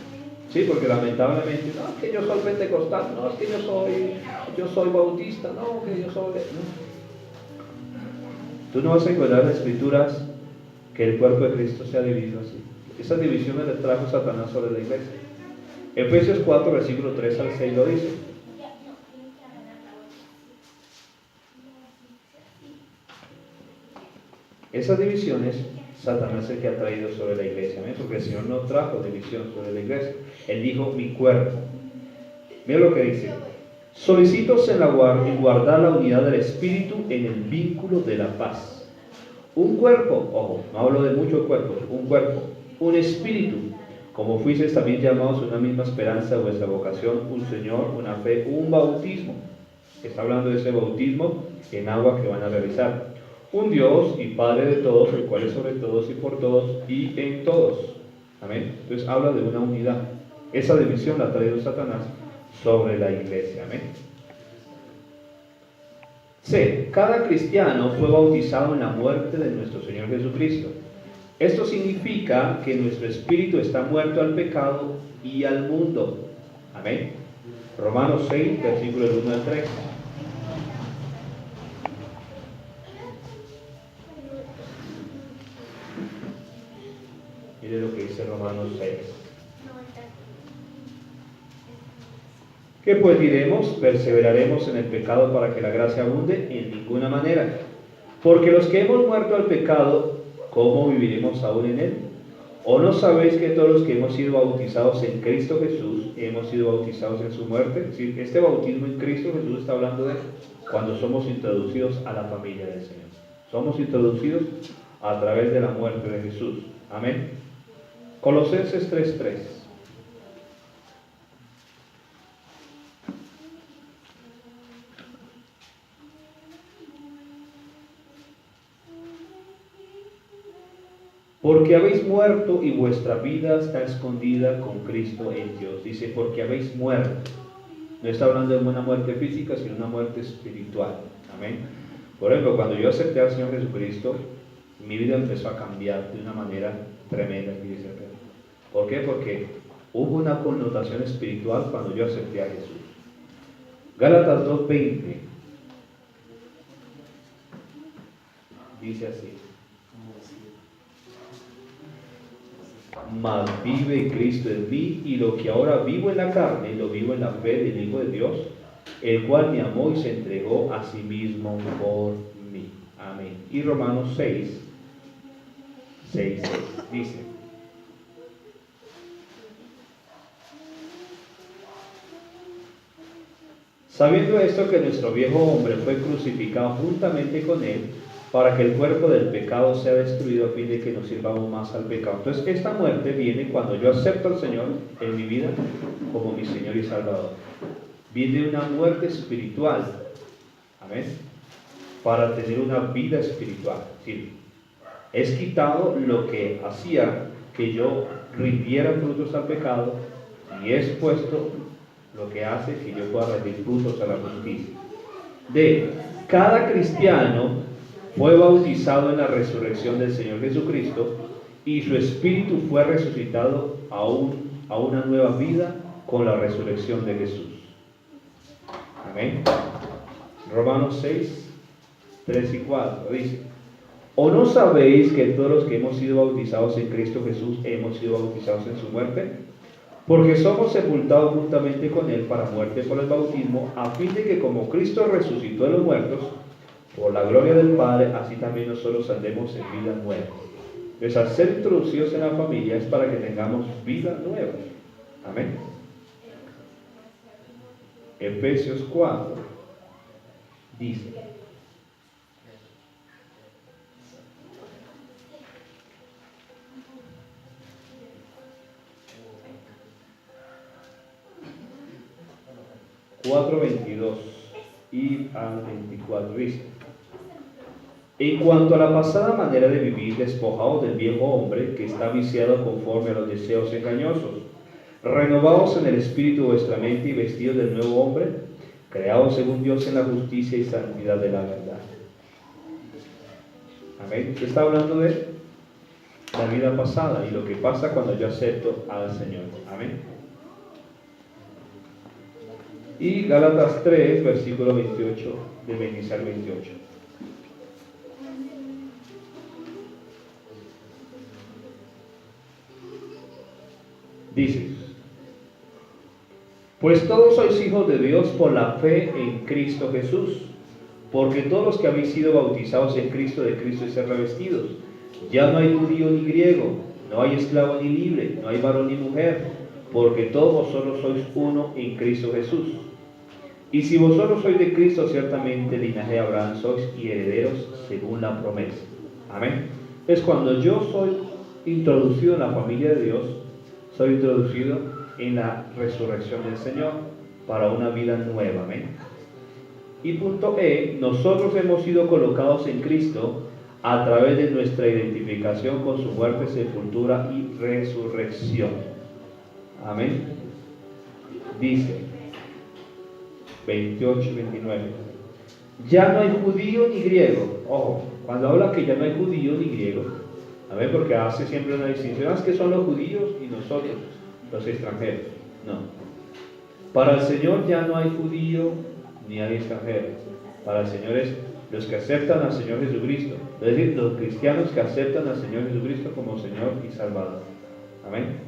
Sí, porque lamentablemente, no, es que yo soy pentecostal, no, es que yo soy bautista, no, que yo soy... No. Tú no vas a encontrar en las escrituras que el cuerpo de Cristo sea dividido así. Esas divisiones le trajo Satanás sobre la iglesia. Efesios 4, versículo 3 al 6 lo dice. Esas divisiones, Satanás es el que ha traído sobre la iglesia, ¿ven? Porque el Señor no trajo división sobre la iglesia. Él dijo, mi cuerpo. Mira lo que dice. Solicítos en guardar la unidad del Espíritu en el vínculo de la paz. Un cuerpo, ojo, no hablo de muchos cuerpos, un cuerpo, un espíritu, como fuisteis también llamados a una misma esperanza, vuestra vocación, un Señor, una fe, un bautismo. Está hablando de ese bautismo en agua que van a realizar. Un Dios y Padre de todos, el cual es sobre todos y por todos y en todos. Amén. Entonces habla de una unidad. Esa división la ha traído Satanás sobre la iglesia. Amén. C. Cada cristiano fue bautizado en la muerte de nuestro Señor Jesucristo. Esto significa que nuestro espíritu está muerto al pecado y al mundo. Amén. Romanos 6, versículos 1 al 3. Mire lo que dice Romanos 6. ¿Qué pues diremos? ¿Perseveraremos en el pecado para que la gracia abunde? En ninguna manera. Porque los que hemos muerto al pecado, ¿cómo viviremos aún en él? ¿O no sabéis que todos los que hemos sido bautizados en Cristo Jesús, hemos sido bautizados en su muerte? Es decir, este bautismo en Cristo Jesús está hablando de cuando somos introducidos a la familia del Señor. Somos introducidos a través de la muerte de Jesús. Amén. Colosenses 3:3. Porque habéis muerto y vuestra vida está escondida con Cristo en Dios. Dice, porque habéis muerto. No está hablando de una muerte física, sino una muerte espiritual. Amén. Por ejemplo, cuando yo acepté al Señor Jesucristo, mi vida empezó a cambiar de una manera tremenda. ¿Por qué? Porque hubo una connotación espiritual cuando yo acepté a Jesús. Gálatas 2:20 dice así: mas vive Cristo en mí, y lo que ahora vivo en la carne, lo vivo en la fe del Hijo de Dios, el cual me amó y se entregó a sí mismo por mí. Amén. Y Romanos 6 dice: sabiendo esto, que nuestro viejo hombre fue crucificado juntamente con él, para que el cuerpo del pecado sea destruido, a fin de que nos sirvamos más al pecado. Entonces, esta muerte viene cuando yo acepto al Señor en mi vida como mi Señor y Salvador. Viene una muerte espiritual, amén, para tener una vida espiritual. Sí. Es quitado lo que hacía que yo rindiera frutos al pecado, y es puesto lo que hace que yo pueda rendir frutos a la justicia. D. Cada cristiano fue bautizado en la resurrección del Señor Jesucristo, y su espíritu fue resucitado a una nueva vida con la resurrección de Jesús. Amén. Romanos 6, 3 y 4 dice: ¿o no sabéis que todos los que hemos sido bautizados en Cristo Jesús hemos sido bautizados en su muerte? Porque somos sepultados juntamente con él para muerte por el bautismo, a fin de que como Cristo resucitó de los muertos, por la gloria del Padre, así también nosotros andemos en vida nueva. Entonces, al ser introducidos en la familia es para que tengamos vida nueva. Amén. Efesios 4 dice: (4:22 y al 24) dice: en cuanto a la pasada manera de vivir, despojaos del viejo hombre que está viciado conforme a los deseos engañosos, renovaos en el espíritu de vuestra mente y vestidos del nuevo hombre, creados según Dios en la justicia y santidad de la verdad. Amén. Usted está hablando de la vida pasada y lo que pasa cuando yo acepto al Señor. Amén. Y Gálatas 3, versículo 28, del 26 al 28. Dice: Pues todos sois hijos de Dios por la fe en Cristo Jesús, porque todos los que habéis sido bautizados en Cristo, de Cristo y ser revestidos. Ya no hay judío ni griego, no hay esclavo ni libre, no hay varón ni mujer, porque todos vosotros sois uno en Cristo Jesús. Y si vosotros sois de Cristo, ciertamente linaje de Abraham sois y herederos según la promesa. Amén. Es cuando yo soy introducido en la familia de Dios, soy introducido en la resurrección del Señor para una vida nueva. Amén. Y punto E, nosotros hemos sido colocados en Cristo a través de nuestra identificación con su muerte, sepultura y resurrección. Amén. Dice 28 y 29. Ya no hay judío ni griego. Ojo, cuando habla que ya no hay judío ni griego, amén, porque hace siempre una distinción. Es que son los judíos y nosotros, los extranjeros. No. Para el Señor ya no hay judío ni hay extranjero. Para el Señor es los que aceptan al Señor Jesucristo. Es decir, los cristianos que aceptan al Señor Jesucristo como Señor y Salvador. Amén.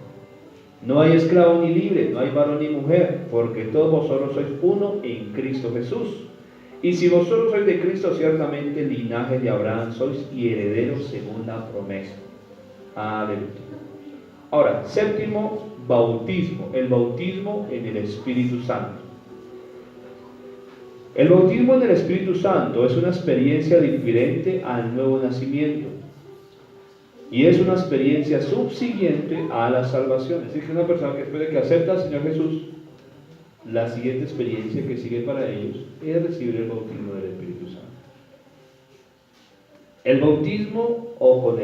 No hay esclavo ni libre, no hay varón ni mujer, porque todos vosotros sois uno en Cristo Jesús. Y si vosotros sois de Cristo, ciertamente linaje de Abraham sois y herederos según la promesa. Aleluya. Ahora, séptimo, bautismo. El bautismo en el Espíritu Santo. El bautismo en el Espíritu Santo es una experiencia diferente al nuevo nacimiento. Y es una experiencia subsiguiente a la salvación. Es decir, que una persona que después de que acepta al Señor Jesús, la siguiente experiencia que sigue para ellos es recibir el bautismo del Espíritu Santo. El bautismo con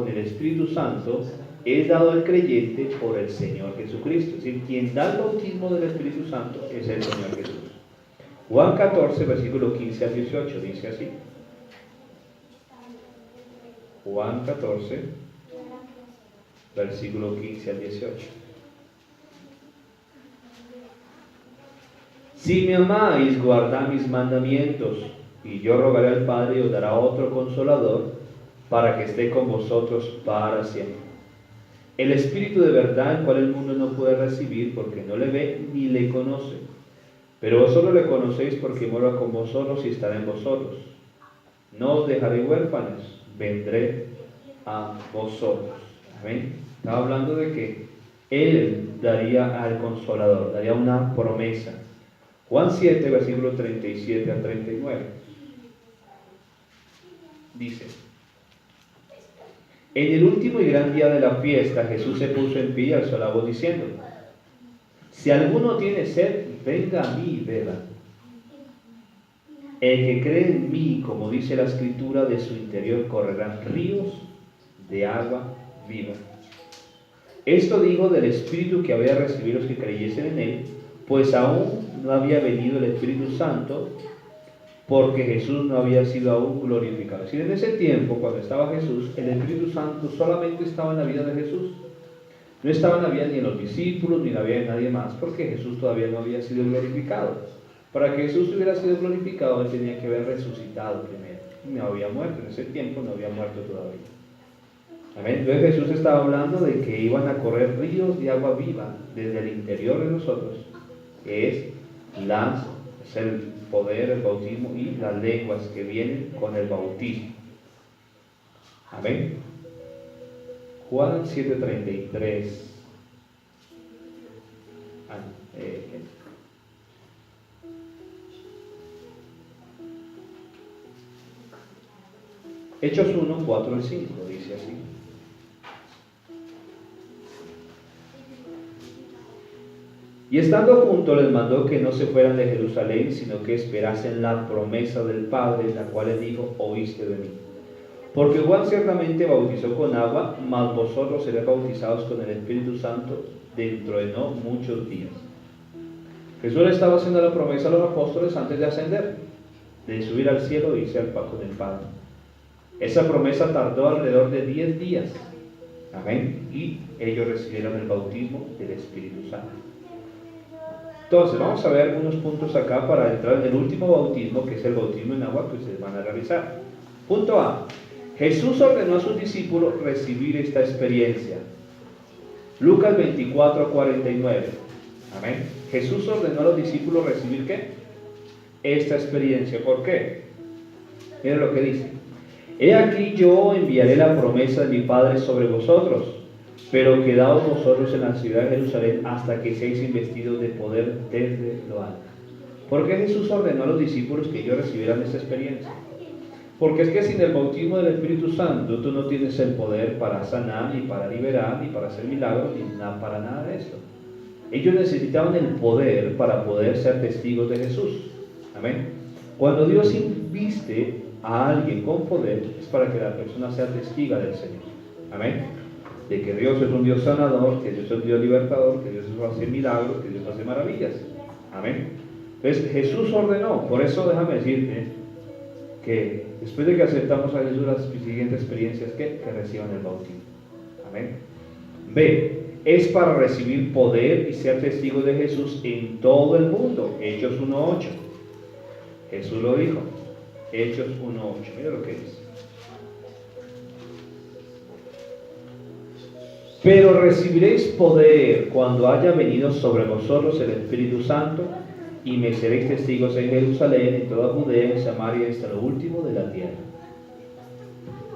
el Espíritu Santo es dado al creyente por el Señor Jesucristo. Es decir, quien da el bautismo del Espíritu Santo es el Señor Jesús. Juan 14, versículo 15 al 18, dice así. Juan 14, versículo 15 al 18. Si me amáis, guardad mis mandamientos, y yo rogaré al Padre y os dará otro consolador, para que esté con vosotros para siempre. El Espíritu de verdad, el cual el mundo no puede recibir, porque no le ve ni le conoce. Pero vosotros le conocéis, porque mora con vosotros y estará en vosotros. No os dejaré huérfanos, vendré a vosotros. Amén. Estaba hablando de que Él daría al Consolador, daría una promesa. Juan 7, versículo 37 al 39. Dice: en el último y gran día de la fiesta, Jesús se puso en pie y alzó la voz diciendo: si alguno tiene sed, venga a mí y beba. El que cree en mí, como dice la Escritura, de su interior correrán ríos de agua viva. Esto digo del Espíritu que había recibido los que creyesen en él, pues aún no había venido el Espíritu Santo, porque Jesús no había sido aún glorificado. Es decir, en ese tiempo, cuando estaba Jesús, el Espíritu Santo solamente estaba en la vida de Jesús. No estaba en la vida ni en los discípulos, ni en la vida de nadie más, porque Jesús todavía no había sido glorificado. Para que Jesús hubiera sido glorificado, Él tenía que haber resucitado primero. No había muerto, en ese tiempo no había muerto todavía. Amén. Entonces Jesús estaba hablando de que iban a correr ríos de agua viva desde el interior de nosotros, que es el poder, el bautismo y las lenguas que vienen con el bautismo. Amén. Juan 7:33. Hechos 1, 4 al 5, dice así. Y estando juntos les mandó que no se fueran de Jerusalén, sino que esperasen la promesa del Padre, la cual les dijo: oíste de mí. Porque Juan ciertamente bautizó con agua, mas vosotros seréis bautizados con el Espíritu Santo dentro de no muchos días. Jesús le estaba haciendo la promesa a los apóstoles antes de ascender, de subir al cielo e irse al pacto del Padre. Esa promesa tardó alrededor de 10 días. Amén. Y ellos recibieron el bautismo del Espíritu Santo. Entonces, vamos a ver algunos puntos acá para entrar en el último bautismo, que es el bautismo en agua que ustedes van a realizar. Punto A. Jesús ordenó a sus discípulos recibir esta experiencia. Lucas 24:49. Amén. Jesús ordenó a los discípulos recibir ¿qué? Esta experiencia. ¿Por qué? Miren lo que dice. He aquí yo enviaré la promesa de mi Padre sobre vosotros, pero quedaos vosotros en la ciudad de Jerusalén hasta que seáis investidos de poder desde lo alto. ¿Por qué Jesús ordenó a los discípulos que ellos recibieran esta experiencia? Porque es que sin el bautismo del Espíritu Santo tú no tienes el poder para sanar, ni para liberar, ni para hacer milagros, ni para nada de esto. Ellos necesitaban el poder para poder ser testigos de Jesús. Amén. Cuando Dios inviste a alguien con poder, es para que la persona sea testiga del Señor. Amén. De que Dios es un Dios sanador, que Dios es un Dios libertador, que Dios hace milagros, que Dios hace maravillas. Amén. Entonces Jesús ordenó. Por eso déjame decirte que después de que aceptamos a Jesús, las siguientes experiencias que reciban el bautismo. Amén. B. Es para recibir poder y ser testigos de Jesús en todo el mundo. Hechos 1:8. Jesús lo dijo. Hechos 1:8. Mira lo que dice. Pero recibiréis poder cuando haya venido sobre vosotros el Espíritu Santo, y me seréis testigos en Jerusalén, en toda Judea, en Samaria, hasta lo último de la tierra.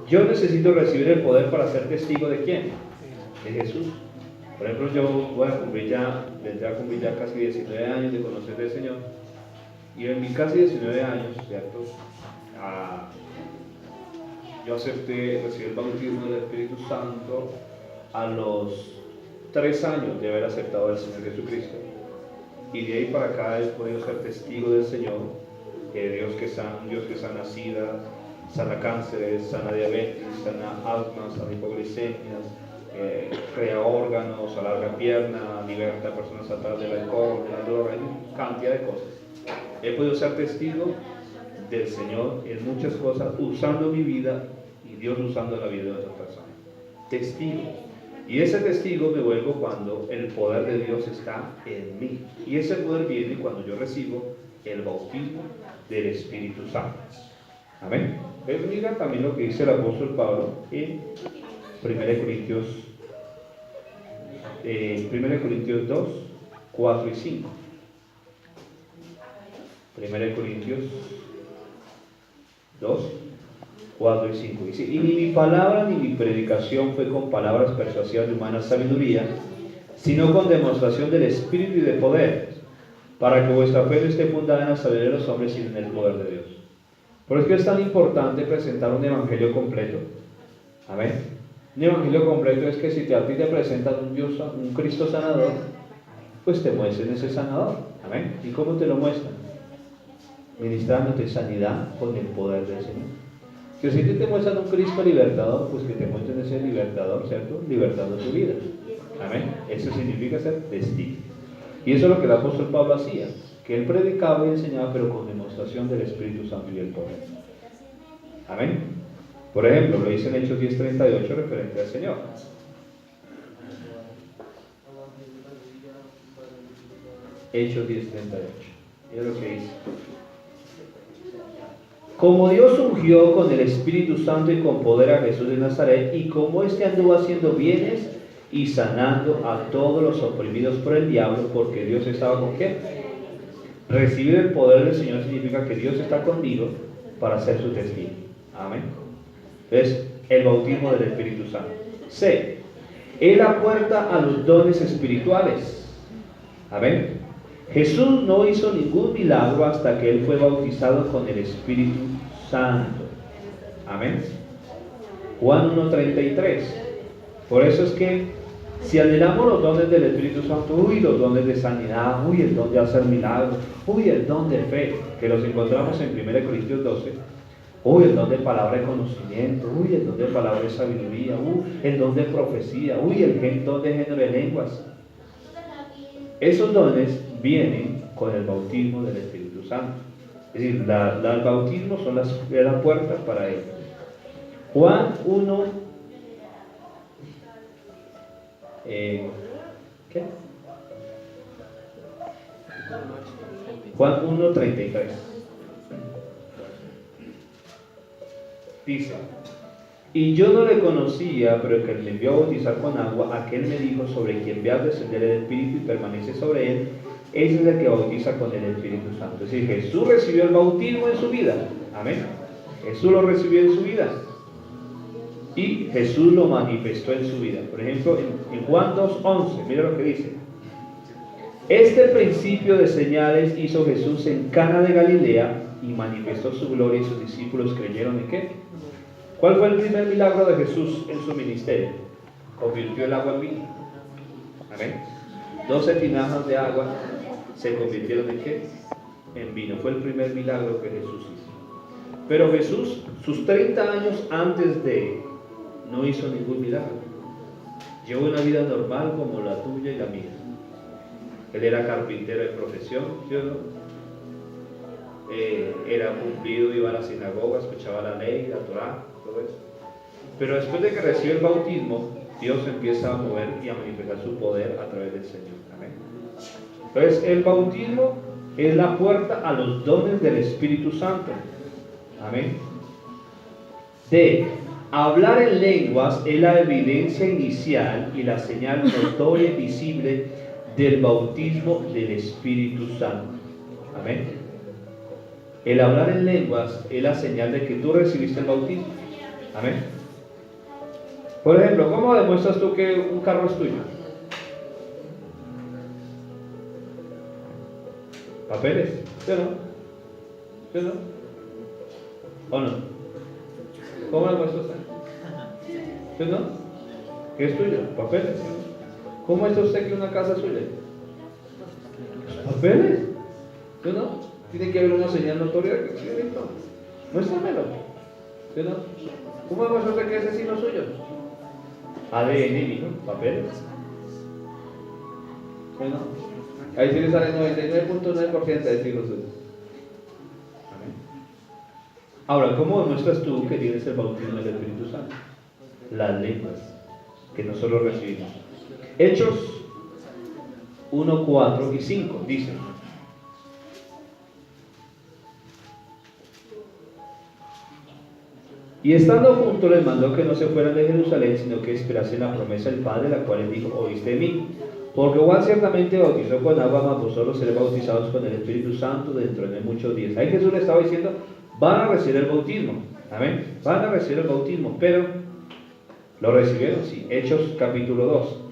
Yo necesito recibir el poder para ser testigo ¿de quién? De Jesús. Por ejemplo, yo voy a cumplir ya casi 19 años de conocer al Señor. Y en mis casi 19 años, ¿cierto? Yo recibí el bautismo del Espíritu Santo a los 3 años de haber aceptado al Señor Jesucristo. Y de ahí para acá he podido ser testigo del Señor, Dios que sana SIDA, sana cánceres, sana diabetes, sana asma, sana hipoglicemias, crea órganos, alarga pierna, liberta a personas atadas del alcohol, de la droga, cantidad de cosas. He podido ser testigo del Señor en muchas cosas, usando mi vida y Dios usando la vida de otras personas. Testigo. Y ese testigo me vuelvo cuando el poder de Dios está en mí. Y ese poder viene cuando yo recibo el bautismo del Espíritu Santo. Amén. Pero mira también lo que dice el apóstol Pablo en 1 Corintios 2, 4 y 5. 1 Corintios 2, 4 y 5. Dice, y ni mi palabra ni mi predicación fue con palabras persuasivas de humana sabiduría, sino con demostración del Espíritu y de poder, para que vuestra fe no esté fundada en la sabiduría de los hombres, sino en el poder de Dios. Por eso es tan importante presentar un evangelio completo. Amén. Un evangelio completo es que si a ti te presentan un Cristo sanador, pues te muestren ese sanador. Amén. ¿Y cómo te lo muestran? Ministrándote sanidad con el poder del Señor. Que si te muestran un Cristo libertador, pues que te muestren ese libertador, ¿cierto? Libertando tu vida. Amén. Eso significa ser testigo. Y eso es lo que el apóstol Pablo hacía, que él predicaba y enseñaba, pero con demostración del Espíritu Santo y del poder. Amén. Por ejemplo, lo dice en Hechos 10:38 referente al Señor. Hechos 10:38. Mira lo que dice. Como Dios ungió con el Espíritu Santo y con poder a Jesús de Nazaret, y como éste anduvo haciendo bienes y sanando a todos los oprimidos por el diablo, porque Dios estaba con ¿qué? Recibir el poder del Señor significa que Dios está conmigo para ser su testigo. Amén. Entonces, el bautismo del Espíritu Santo. C. Es la puerta a los dones espirituales. Amén. Jesús no hizo ningún milagro hasta que Él fue bautizado con el Espíritu Santo. Amén. Juan 1:33. Por eso es que si anhelamos los dones del Espíritu Santo, los dones de sanidad, el don de hacer milagros, el don de fe, que los encontramos en 1 Corintios 12, el don de palabra de conocimiento, el don de palabra de sabiduría, el don de profecía, el don de género de lenguas. Esos dones vienen con el bautismo del Espíritu Santo. Es decir, el bautismo son la puerta para ellos. Juan 1, Juan 1:33 dice, Y yo no le conocía, pero el que me envió a bautizar con agua, aquel me dijo, sobre quien ve a descender el Espíritu y permanece sobre él, ese es el que bautiza con el Espíritu Santo. Es decir, Jesús recibió el bautismo en su vida. Amén. Jesús lo recibió en su vida. Y Jesús lo manifestó en su vida. Por ejemplo, en Juan 2:11, mira lo que dice. Este principio de señales hizo Jesús en Cana de Galilea y manifestó su gloria y sus discípulos creyeron en ¿qué? ¿Cuál fue el primer milagro de Jesús en su ministerio? Convirtió el agua en vino. Amén. 12 tinajas de agua se convirtieron en ¿qué? En vino. Fue el primer milagro que Jesús hizo. Pero Jesús, sus 30 años antes de, no hizo ningún milagro. Llevó una vida normal como la tuya y la mía. Él era carpintero de profesión, ¿sí o no? Era cumplido, iba a la sinagoga, escuchaba la ley, la Torá, todo eso. Pero después de que recibe el bautismo, Dios empieza a mover y a manifestar su poder a través del Señor. Amén. Entonces, el bautismo es la puerta a los dones del Espíritu Santo. Amén. D. Hablar en lenguas es la evidencia inicial y la señal notoria y visible del bautismo del Espíritu Santo. Amén. El hablar en lenguas es la señal de que tú recibiste el bautismo. Amén. Por ejemplo, ¿cómo demuestras tú que un carro es tuyo? ¿Papeles? ¿Sí o no? ¿Sí o no? ¿O no? ¿Cómo demuestra usted? ¿Sí o no? ¿Qué es tuyo? ¿Papeles? ¿Sí o no? ¿Cómo muestra usted que una casa es suya? ¿Papeles? ¿Sí o no? Tiene que haber una señal notoria. Muéstramelo. ¿Sí o no? ¿Cómo demuestra usted que ese sí no es suyo? ADN, hijo, papeles. Bueno, ahí sí le sale 99.9% de decir lo suyo. Amén. Ahora, ¿cómo demuestras tú que tienes el bautismo del Espíritu Santo? Las lenguas, que nosotros recibimos. Hechos 1, 4 y 5 dicen: y estando juntos les mandó que no se fueran de Jerusalén, sino que esperasen la promesa del Padre, la cual les dijo: oíste de mí. Porque Juan ciertamente bautizó con agua, mas vosotros seréis bautizados con el Espíritu Santo dentro de muchos días. Ahí Jesús le estaba diciendo: van a recibir el bautismo. Amén. Van a recibir el bautismo, pero ¿lo recibieron? Sí. Hechos capítulo 2.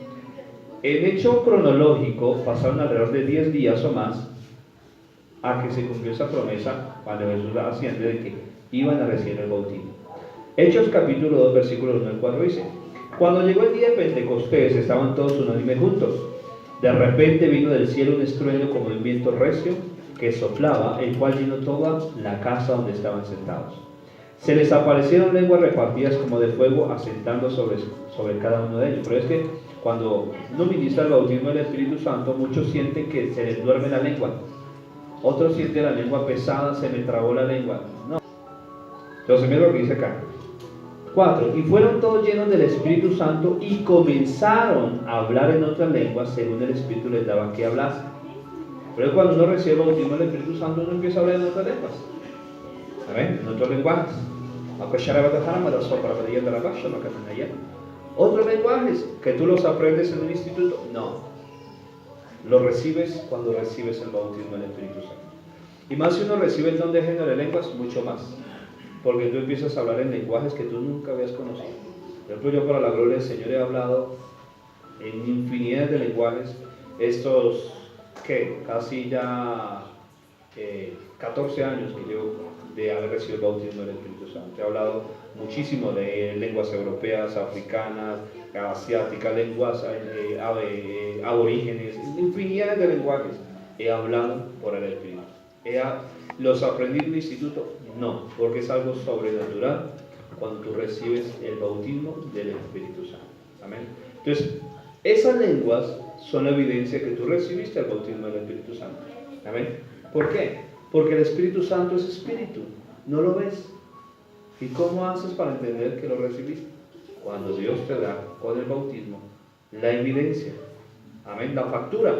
En hecho cronológico pasaron alrededor de 10 días o más a que se cumplió esa promesa cuando Jesús asciende de que iban a recibir el bautismo. Hechos capítulo 2 versículos 1 al 4 dice: cuando llegó el día de Pentecostés estaban todos unánimes juntos. De repente vino del cielo un estruendo como de un viento recio que soplaba, el cual llenó toda la casa donde estaban sentados. Se les aparecieron lenguas repartidas como de fuego, asentando sobre cada uno de ellos. Pero es que cuando uno ministra el bautismo del Espíritu Santo, muchos sienten que se les duerme la lengua. Otros sienten la lengua pesada, se me trabó la lengua. No. Entonces mira lo que dice acá. 4. Y fueron todos llenos del Espíritu Santo y comenzaron a hablar en otras lenguas según el Espíritu les daba que hablasen. Pero cuando uno recibe el bautismo del Espíritu Santo, uno empieza a hablar en otras lenguas. ¿Amén? En otros lenguajes. Otros lenguajes que tú los aprendes en un instituto. No. Los recibes cuando recibes el bautismo del Espíritu Santo. Y más si uno recibe el don de género de lenguas, mucho más. Porque tú empiezas a hablar en lenguajes que tú nunca habías conocido. Por ejemplo, yo para la gloria del Señor he hablado en infinidad de lenguajes. Estos, ¿qué? Casi ya 14 años que llevo de haber recibido el bautismo del Espíritu Santo. He hablado muchísimo de lenguas europeas, africanas, asiáticas, lenguas aborígenes, infinidad de lenguajes. He hablado por el Espíritu. ¿Los aprendí en un instituto? No, porque es algo sobrenatural cuando tú recibes el bautismo del Espíritu Santo. Amén. Entonces, esas lenguas son la evidencia que tú recibiste el bautismo del Espíritu Santo. Amén. ¿Por qué? Porque el Espíritu Santo es espíritu, no lo ves. ¿Y cómo haces para entender que lo recibiste? Cuando Dios te da con el bautismo la evidencia, amén, la factura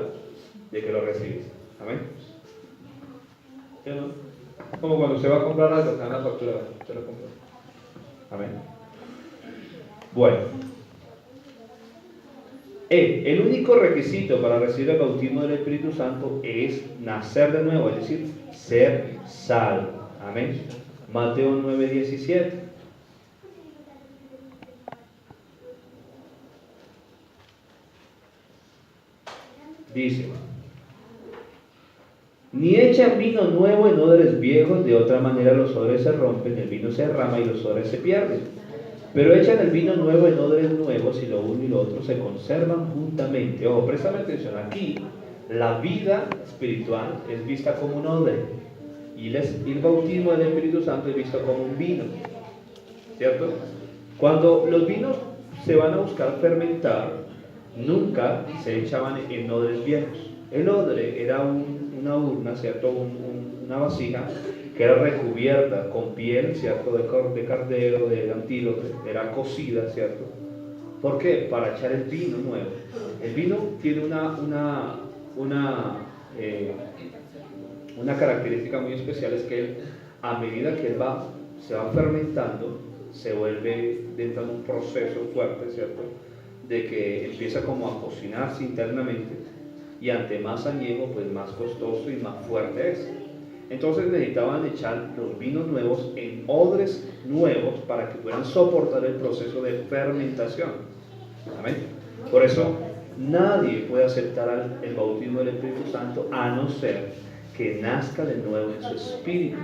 de que lo recibiste. Amén. ¿Sí o no? Como cuando usted va a comprar algo, te dan la factura, usted lo compró. Amén. Bueno, el único requisito para recibir el bautismo del Espíritu Santo es nacer de nuevo, es decir, ser salvo. Amén. Mateo 9:17. Dice: ni echan vino nuevo en odres viejos, de otra manera los odres se rompen, el vino se derrama y los odres se pierden. Pero echan el vino nuevo en odres nuevos, y lo uno y lo otro se conservan juntamente. Ojo, préstame atención, aquí la vida espiritual es vista como un odre, y el bautismo del Espíritu Santo es visto como un vino, ¿cierto? Cuando los vinos se van a buscar fermentar, nunca se echaban en odres viejos. El odre era una urna, ¿cierto? Una vasija que era recubierta con piel, ¿cierto? De cardero, de antílope, era cocida, ¿cierto? ¿Por qué? Para echar el vino nuevo. El vino tiene una característica muy especial, es que él, a medida que se va fermentando, se vuelve dentro de un proceso fuerte, ¿cierto? De que empieza como a cocinarse internamente, y ante más añejo, pues más costoso y más fuerte es. Entonces necesitaban echar los vinos nuevos en odres nuevos para que puedan soportar el proceso de fermentación. Amén. Por eso nadie puede aceptar el bautismo del Espíritu Santo a no ser que nazca de nuevo en su espíritu,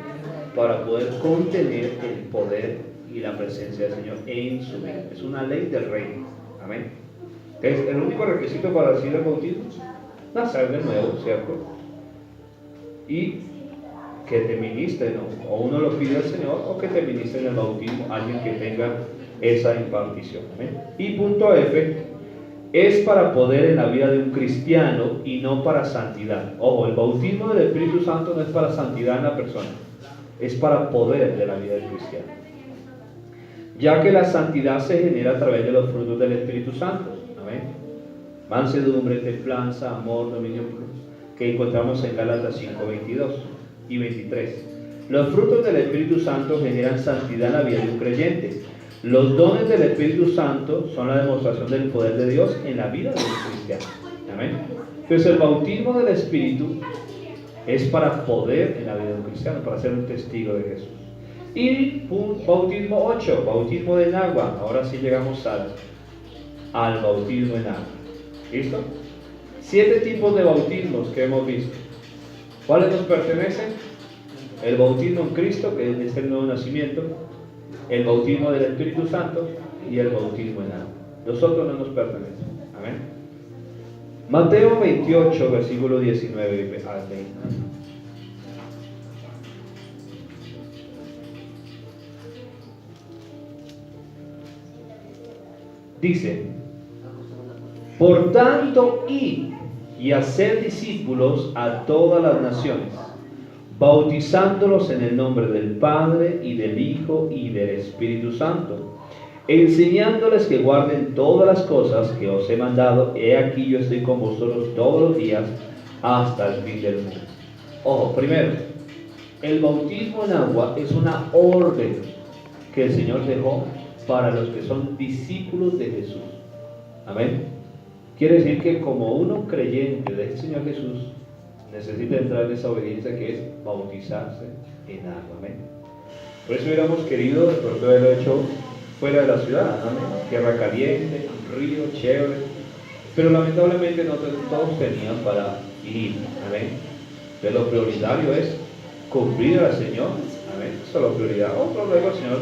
para poder contener el poder y la presencia del Señor en su vida. Es una ley del reino. Amén. Es el único requisito para recibir el bautismo: nacer de nuevo, ¿cierto? Y que te ministren, ¿no? O uno lo pide al Señor, o que te ministren el bautismo alguien que tenga esa impartición. ¿Amén? Y punto F, es para poder en la vida de un cristiano y no para santidad. Ojo, el bautismo del Espíritu Santo no es para santidad en la persona, es para poder de la vida del cristiano, ya que la santidad se genera a través de los frutos del Espíritu Santo. Amén. Mansedumbre, templanza, amor, dominio, que encontramos en Gálatas 5:22 y 23. Los frutos del Espíritu Santo generan santidad en la vida de un creyente. Los dones del Espíritu Santo son la demostración del poder de Dios en la vida de un cristiano. Amén. Entonces el bautismo del Espíritu es para poder en la vida de un cristiano, para ser un testigo de Jesús. Y bautismo 8, bautismo en agua. Ahora sí llegamos al bautismo en agua. ¿Listo? 7 tipos de bautismos que hemos visto. ¿Cuáles nos pertenecen? El bautismo en Cristo, que es el nuevo nacimiento, el bautismo del Espíritu Santo y el bautismo en agua. Los otros no nos pertenecen. Amén. Mateo 28, versículo 19 al 20. Dice: por tanto, id y haced discípulos a todas las naciones, bautizándolos en el nombre del Padre y del Hijo y del Espíritu Santo, enseñándoles que guarden todas las cosas que os he mandado. He aquí, yo estoy con vosotros todos los días hasta el fin del mundo. Ojo, primero, el bautismo en agua es una orden que el Señor dejó para los que son discípulos de Jesús. Amén. Quiere decir que como uno creyente del Señor Jesús necesita entrar en esa obediencia, que es bautizarse en agua. Amén. Por eso hubiéramos querido de pronto haberlo hecho fuera de la ciudad. Amén. Tierra caliente, un río chévere, pero lamentablemente no todos tenían para ir. Amén. Entonces lo prioritario es cumplir al Señor. Amén. Eso es la prioridad. Otro luego el Señor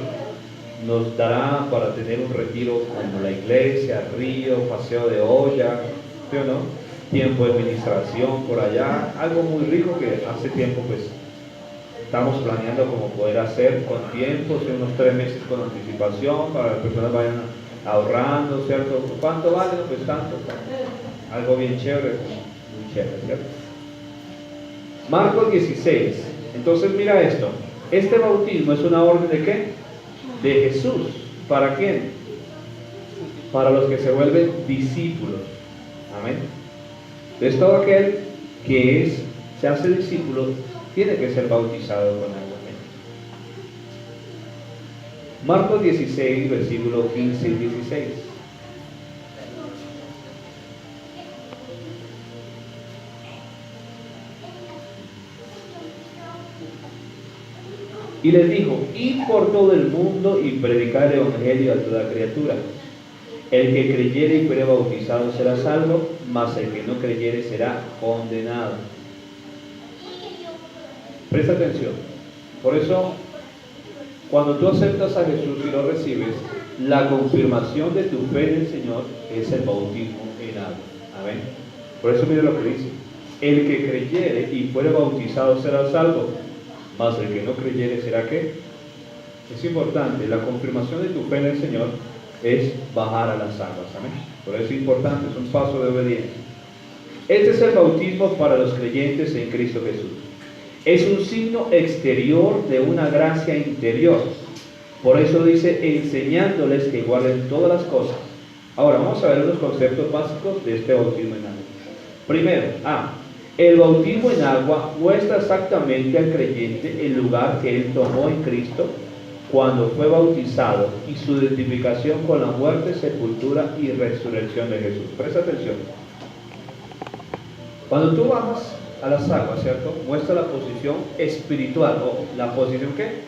nos dará para tener un retiro como la iglesia, río, paseo de olla, ¿sí o no? Tiempo de administración por allá, algo muy rico que hace tiempo pues estamos planeando como poder hacer con tiempo, unos 3 meses con anticipación, para que las personas vayan ahorrando, ¿cierto? ¿Cuánto vale? Pues tanto, algo bien chévere, muy chévere, ¿cierto? Marcos 16. Entonces mira esto, este bautismo es una orden ¿de qué? De Jesús. ¿Para quién? Para los que se vuelven discípulos. Amén. Entonces todo aquel que se hace discípulo tiene que ser bautizado con agua. Marcos 16, versículos 15 y 16. Y les dijo: id por todo el mundo y predicad el evangelio a toda criatura. El que creyere y fuere bautizado será salvo, mas el que no creyere será condenado. Presta atención. Por eso, cuando tú aceptas a Jesús y lo recibes, la confirmación de tu fe en el Señor es el bautismo en agua. Amén. Por eso mire lo que dice: el que creyere y fuere bautizado será salvo, mas el que no creyere será ¿qué? Es importante. La confirmación de tu fe en el Señor es bajar a las aguas. Amén. Por eso es importante, es un paso de obediencia. Este es el bautismo para los creyentes en Cristo Jesús. Es un signo exterior de una gracia interior. Por eso dice: enseñándoles que guarden todas las cosas. Ahora vamos a ver unos conceptos básicos de este bautismo en agua. Primero, el bautismo en agua muestra exactamente al creyente el lugar que él tomó en Cristo cuando fue bautizado y su identificación con la muerte, sepultura y resurrección de Jesús. Presta atención. Cuando tú bajas a las aguas, ¿cierto? Muestra la posición espiritual. ¿La posición qué?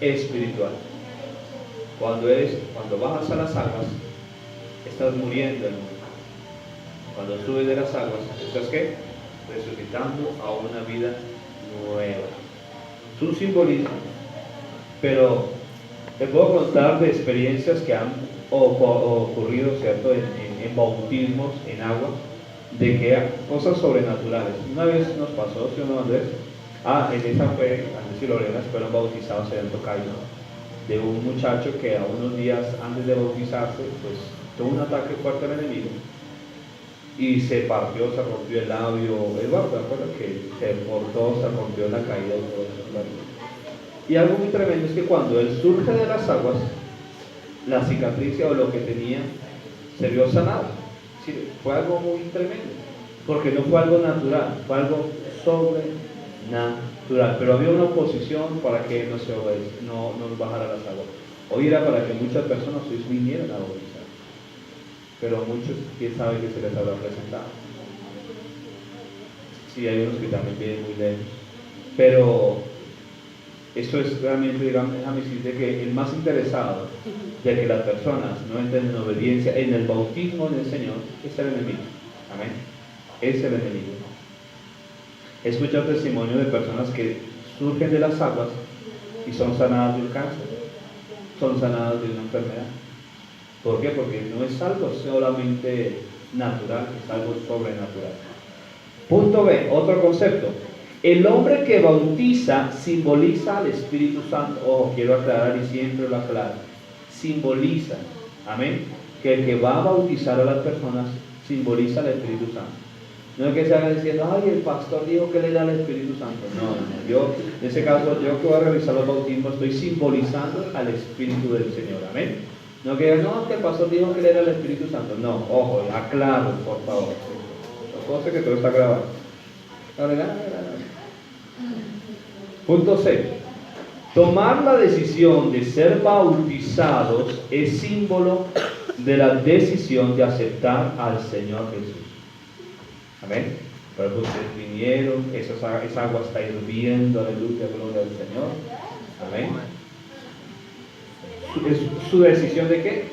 Espiritual. Cuando bajas a las aguas, estás muriendo en mundo. Cuando subes de las aguas, ¿estás qué? Resucitando a una vida nueva. Es un simbolismo. Pero te puedo contar de experiencias que han ocurrido, ¿cierto? En bautismos en agua, de que cosas sobrenaturales. Una vez nos pasó, ¿sí o no, Andrés? En esa fue, Andrés y Lorena fueron bautizados en el Tocayo, de un muchacho que a unos días antes de bautizarse, pues tuvo un ataque fuerte al enemigo y se rompió el labio. Eduardo, ¿te acuerdas que se rompió la caída de todo eso? Y algo muy tremendo es que cuando él surge de las aguas, la cicatriz o lo que tenía se vio sanado. Sí, fue algo muy tremendo, porque no fue algo natural, fue algo sobrenatural. Pero había una oposición para que no bajara las aguas. Hoy era para que muchas personas vinieran a bautizar, pero muchos, quién sabe que se les habrá presentado. Sí, hay unos que también vienen muy lejos, pero esto es realmente, déjame decirte que el más interesado de que las personas no entren en obediencia en el bautismo del Señor es el enemigo. Amén. Es el enemigo. He escuchado testimonio de personas que surgen de las aguas y son sanadas de un cáncer, son sanadas de una enfermedad. ¿Por qué? Porque no es algo solamente natural, es algo sobrenatural. Punto B, otro concepto. El hombre que bautiza simboliza al Espíritu Santo. Quiero aclarar y siempre lo aclaro. Simboliza, amén, que el que va a bautizar a las personas simboliza al Espíritu Santo. No es que se hagan diciendo: ay, el pastor dijo que le da al Espíritu Santo. No. Yo, en ese caso, yo que voy a realizar los bautismos, estoy simbolizando al Espíritu del Señor. Amén. No que digan: no, que el pastor dijo que le da al Espíritu Santo. No, ojo, aclaro, por favor. Cosa que todo está grabado. Punto C. Tomar la decisión de ser bautizados es símbolo de la decisión de aceptar al Señor Jesús. Amén. Pero ustedes vinieron, esa agua está hirviendo, aleluya, gloria al Señor. Amén. ¿Es su decisión de qué?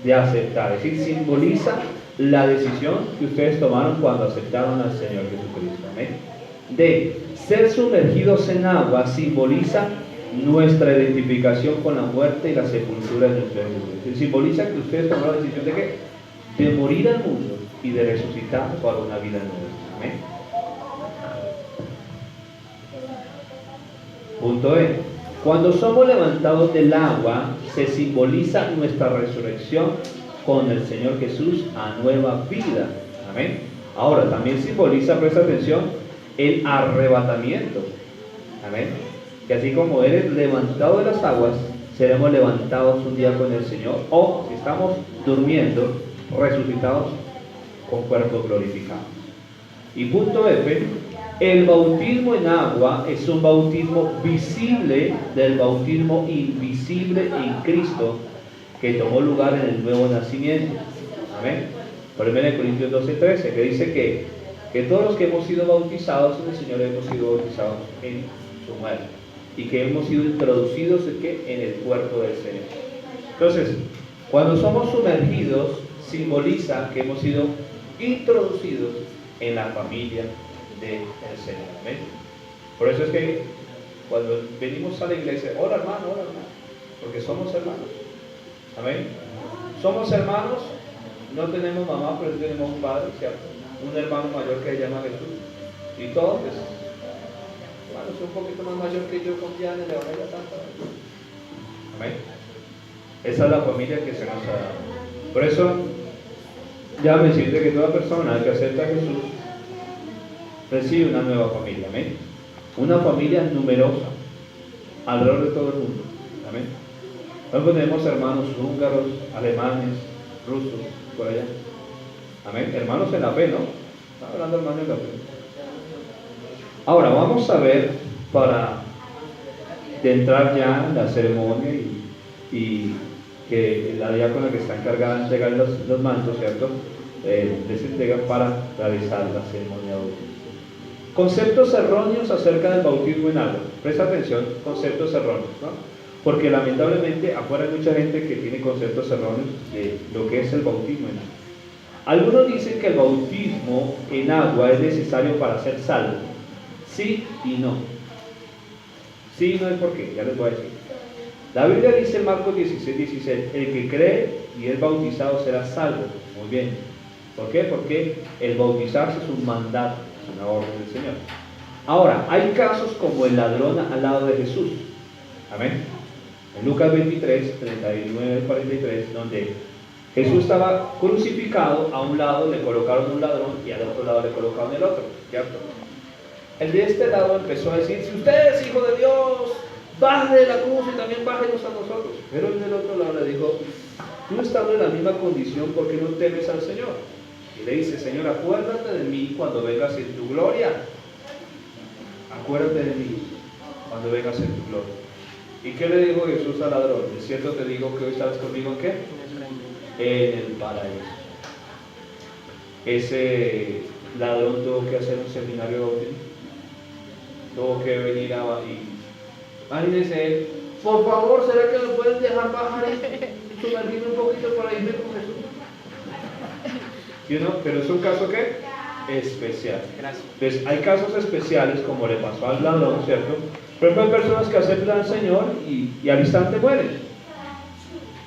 De aceptar. Es decir, simboliza la decisión que ustedes tomaron cuando aceptaron al Señor Jesucristo. Amén. D. Ser sumergidos en agua simboliza nuestra identificación con la muerte y la sepultura de nuestro Jesús. Simboliza que ustedes tomaron la decisión de qué? De morir al mundo y de resucitar para una vida nueva. Amén. Punto E. Cuando somos levantados del agua, se simboliza nuestra resurrección con el Señor Jesús a nueva vida. Amén. Ahora, también simboliza, presta atención, el arrebatamiento. Amén. Que así como eres levantado de las aguas, seremos levantados un día con el Señor, o si estamos durmiendo, resucitados con cuerpos glorificados. Y punto F, El bautismo en agua es un bautismo visible del bautismo invisible en Cristo que tomó lugar en el nuevo nacimiento. Amén. Por 1 Corintios 12:13, que dice que todos los que hemos sido bautizados en el Señor hemos sido bautizados en su muerte y que hemos sido introducidos en el cuerpo del Señor. Entonces, cuando somos sumergidos, simboliza que hemos sido introducidos en la familia del Señor. Amén. Por eso es que cuando venimos a la iglesia, hola hermano, porque somos hermanos. Amén. Somos hermanos, no tenemos mamá, pero tenemos un padre, ¿cierto? Un hermano mayor que se llama Jesús. Y todos, pues, hermanos, un poquito más mayor que yo, con Diana, le van a ir a Santa. Amén. Esa es la familia que se nos ha dado. Por eso, ya me decirte que toda persona que acepta a Jesús recibe una nueva familia. Amén. Una familia numerosa alrededor de todo el mundo. Amén. Luego tenemos hermanos húngaros, alemanes, rusos, por allá. Amén. Hermanos en la fe, ¿no? Está hablando hermanos en la fe. Ahora vamos a ver, para entrar ya en la ceremonia y que la diácona que está encargada de entregar los mantos, ¿cierto? Les entregan para realizar la ceremonia de bautismo. Conceptos erróneos acerca del bautismo en agua. Presta atención, conceptos erróneos, ¿no? Porque lamentablemente afuera hay mucha gente que tiene conceptos erróneos de lo que es el bautismo en agua. Algunos dicen que el bautismo en agua es necesario para ser salvo. Sí y no. Sí y no es por qué, ya les voy a decir. La Biblia dice en Marcos 16:16, el que cree y es bautizado será salvo. Muy bien. ¿Por qué? Porque el bautizarse es un mandato, es una orden del Señor. Ahora, hay casos como el ladrón al lado de Jesús. Amén. En Lucas 23, 39-43, donde Jesús estaba crucificado, a un lado le colocaron un ladrón y al otro lado le colocaron el otro, ¿cierto? El de este lado empezó a decir, si usted es hijo de Dios, baje de la cruz y también bájenos a nosotros. Pero el del otro lado le dijo, tú estando en la misma condición, ¿por qué no temes al Señor? Y le dice, Señor, acuérdate de mí cuando vengas en tu gloria. Acuérdate de mí cuando vengas en tu gloria. ¿Y qué le dijo Jesús al ladrón? De cierto te digo que hoy estarás conmigo, ¿en qué? En el paraíso. Ese ladrón tuvo que hacer un seminario de bautismo. Tuvo que venir imagínense él, por favor, ¿será que me pueden dejar bajar y sumergirme un poquito para irme con Jesús? ¿Sí o no? Pero es un caso ¿qué? Especial. Gracias. Entonces hay casos especiales como le pasó al ladrón, ¿cierto? Por ejemplo, hay personas que aceptan al Señor y al instante mueren,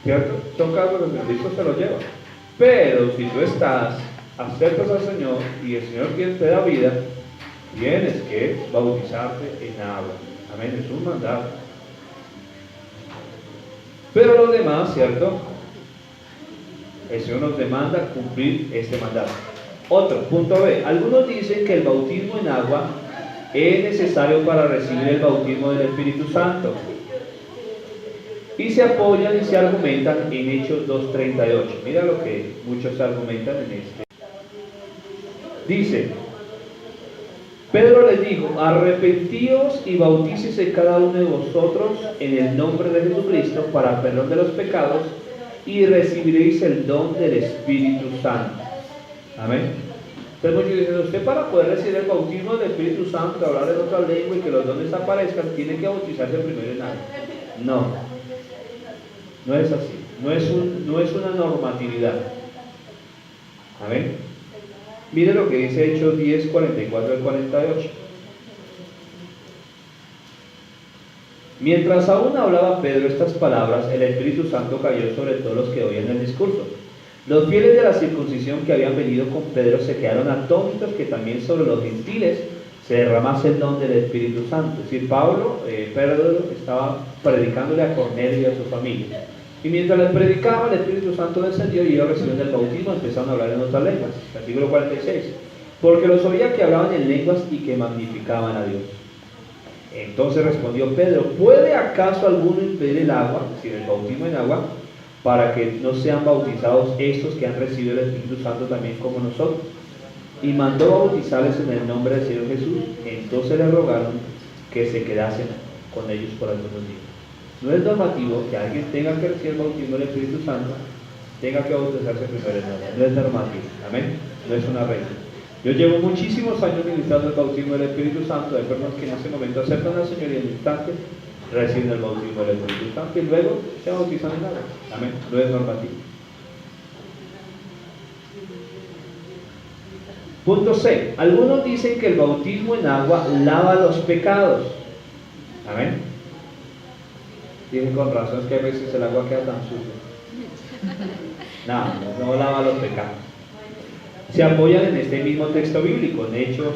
¿cierto? Son casos que Cristo se los lleva. Pero si tú aceptas al Señor y el Señor te da vida, tienes que bautizarte en agua. Amén, es un mandato. Pero los demás, ¿cierto? El Señor nos demanda cumplir este mandato. Otro, punto B. Algunos dicen que el bautismo en agua es necesario para recibir el bautismo del Espíritu Santo. Y se apoyan y se argumentan en Hechos 2:38. Mira lo que muchos argumentan en este. Dice, Pedro les dijo, arrepentíos y bautícese cada uno de vosotros en el nombre de Jesucristo para perdón de los pecados y recibiréis el don del Espíritu Santo. Amén. Entonces muchos dicen, usted para poder recibir el bautismo del Espíritu Santo, hablar en otra lengua y que los dones aparezcan, tiene que bautizarse primero en agua. No es así. No es una normatividad. Amén. Mire lo que dice Hechos 10, 44 al 48. Mientras aún hablaba Pedro estas palabras, el Espíritu Santo cayó sobre todos los que oían el discurso. Los fieles de la circuncisión que habían venido con Pedro se quedaron atónitos que también sobre los gentiles se derramase el don del Espíritu Santo. Es decir, Pedro estaba predicándole a Cornelio y a su familia. Y mientras les predicaba, el Espíritu Santo descendió y ellos recibieron el bautismo, empezaron a hablar en otras lenguas. Versículo 46. Porque los oía que hablaban en lenguas y que magnificaban a Dios. Entonces respondió Pedro, ¿puede acaso alguno impedir el agua, es decir, el bautismo en agua, para que no sean bautizados estos que han recibido el Espíritu Santo también como nosotros? y mandó bautizarles en el nombre del Señor Jesús. Entonces les rogaron que se quedasen con ellos por algunos días. No es normativo que alguien tenga que recibir el bautismo del Espíritu Santo, tenga que bautizarse primero en agua. No es normativo, amén, no es una regla. Yo llevo muchísimos años ministrando el bautismo del Espíritu Santo. Hay personas que en ese momento aceptan al Señor y en el instante reciben el bautismo del Espíritu Santo y luego se bautizan en agua, amén, no es normativo. Punto C. Algunos dicen que el bautismo en agua lava los pecados. Amén. Dicen con razón, es que a veces el agua queda tan sucia. No lava los pecados. Se apoyan en este mismo texto bíblico, en Hechos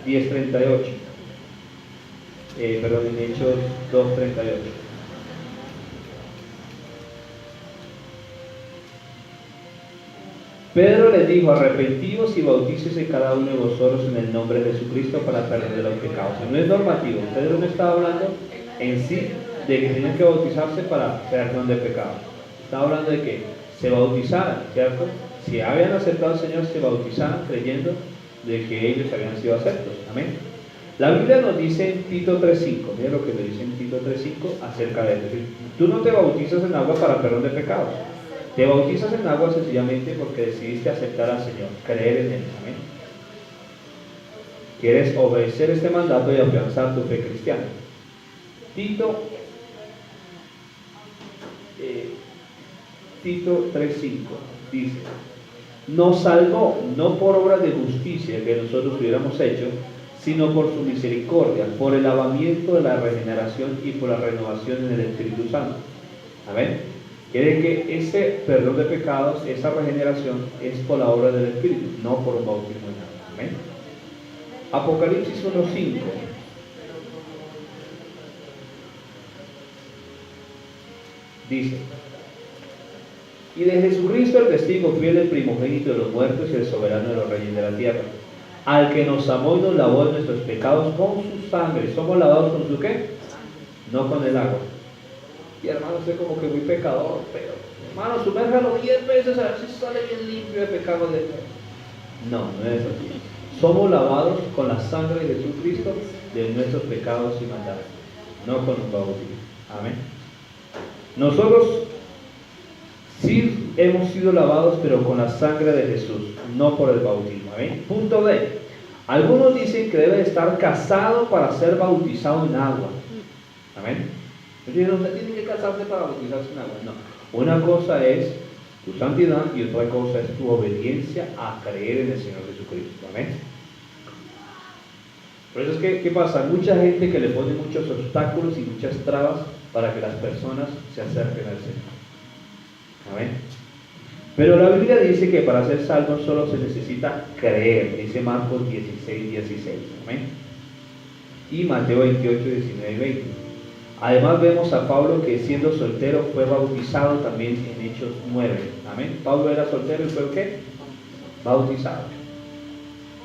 10:38. En Hechos 2:38. Pedro les dijo: arrepentíos y bautícese cada uno de vosotros en el nombre de Jesucristo para perdón de los pecados. No es normativo. Pedro no estaba hablando en sí de que tenían que bautizarse para perdón de pecados. Estaba hablando de que se bautizaran, ¿cierto? Si habían aceptado al Señor, se bautizaran creyendo de que ellos habían sido aceptos. Amén. La Biblia nos dice en Tito 3:5, mira lo que le dice en Tito 3:5 acerca de esto. Tú no te bautizas en agua para perdón de pecados. Te bautizas en agua sencillamente porque decidiste aceptar al Señor, creer en Él. Amén. Quieres obedecer este mandato y afianzar tu fe cristiana. Tito 3:5 dice: nos salvó no por obras de justicia que nosotros hubiéramos hecho, sino por su misericordia, por el lavamiento de la regeneración y por la renovación en el Espíritu Santo. Amén. Quiere que ese perdón de pecados, esa regeneración, es por la obra del Espíritu, no por un bautismo en agua. Amén. Apocalipsis 1:5 dice: y de Jesucristo el testigo fiel, el primogénito de los muertos y el soberano de los reyes de la tierra, al que nos amó y nos lavó de nuestros pecados con su sangre. ¿Somos lavados con su qué? No con el agua. Y hermano, usted como que muy pecador, pero hermano, sumérjalo 10 veces a ver si sale bien limpio de pecado. No es así. Somos lavados con la sangre de Jesucristo de nuestros pecados y maldades, no con un bautismo. Amén. Nosotros sí hemos sido lavados, pero con la sangre de Jesús, no por el bautismo. Amén. Punto D. Algunos dicen que debe estar casado para ser bautizado en agua. Amén. Usted tiene que casarse para bautizarse en agua. No. Una cosa es tu santidad y otra cosa es tu obediencia a creer en el Señor Jesucristo. Amén. Por eso es que, ¿qué pasa? Mucha gente que le pone muchos obstáculos y muchas trabas para que las personas se acerquen al Señor. Amén. Pero la Biblia dice que para ser salvo solo se necesita creer. Dice Marcos 16:16. Amén. Y Mateo 28:19-20. Además vemos a Pablo que siendo soltero fue bautizado también en Hechos 9. Amén. Pablo era soltero y fue ¿qué? Bautizado.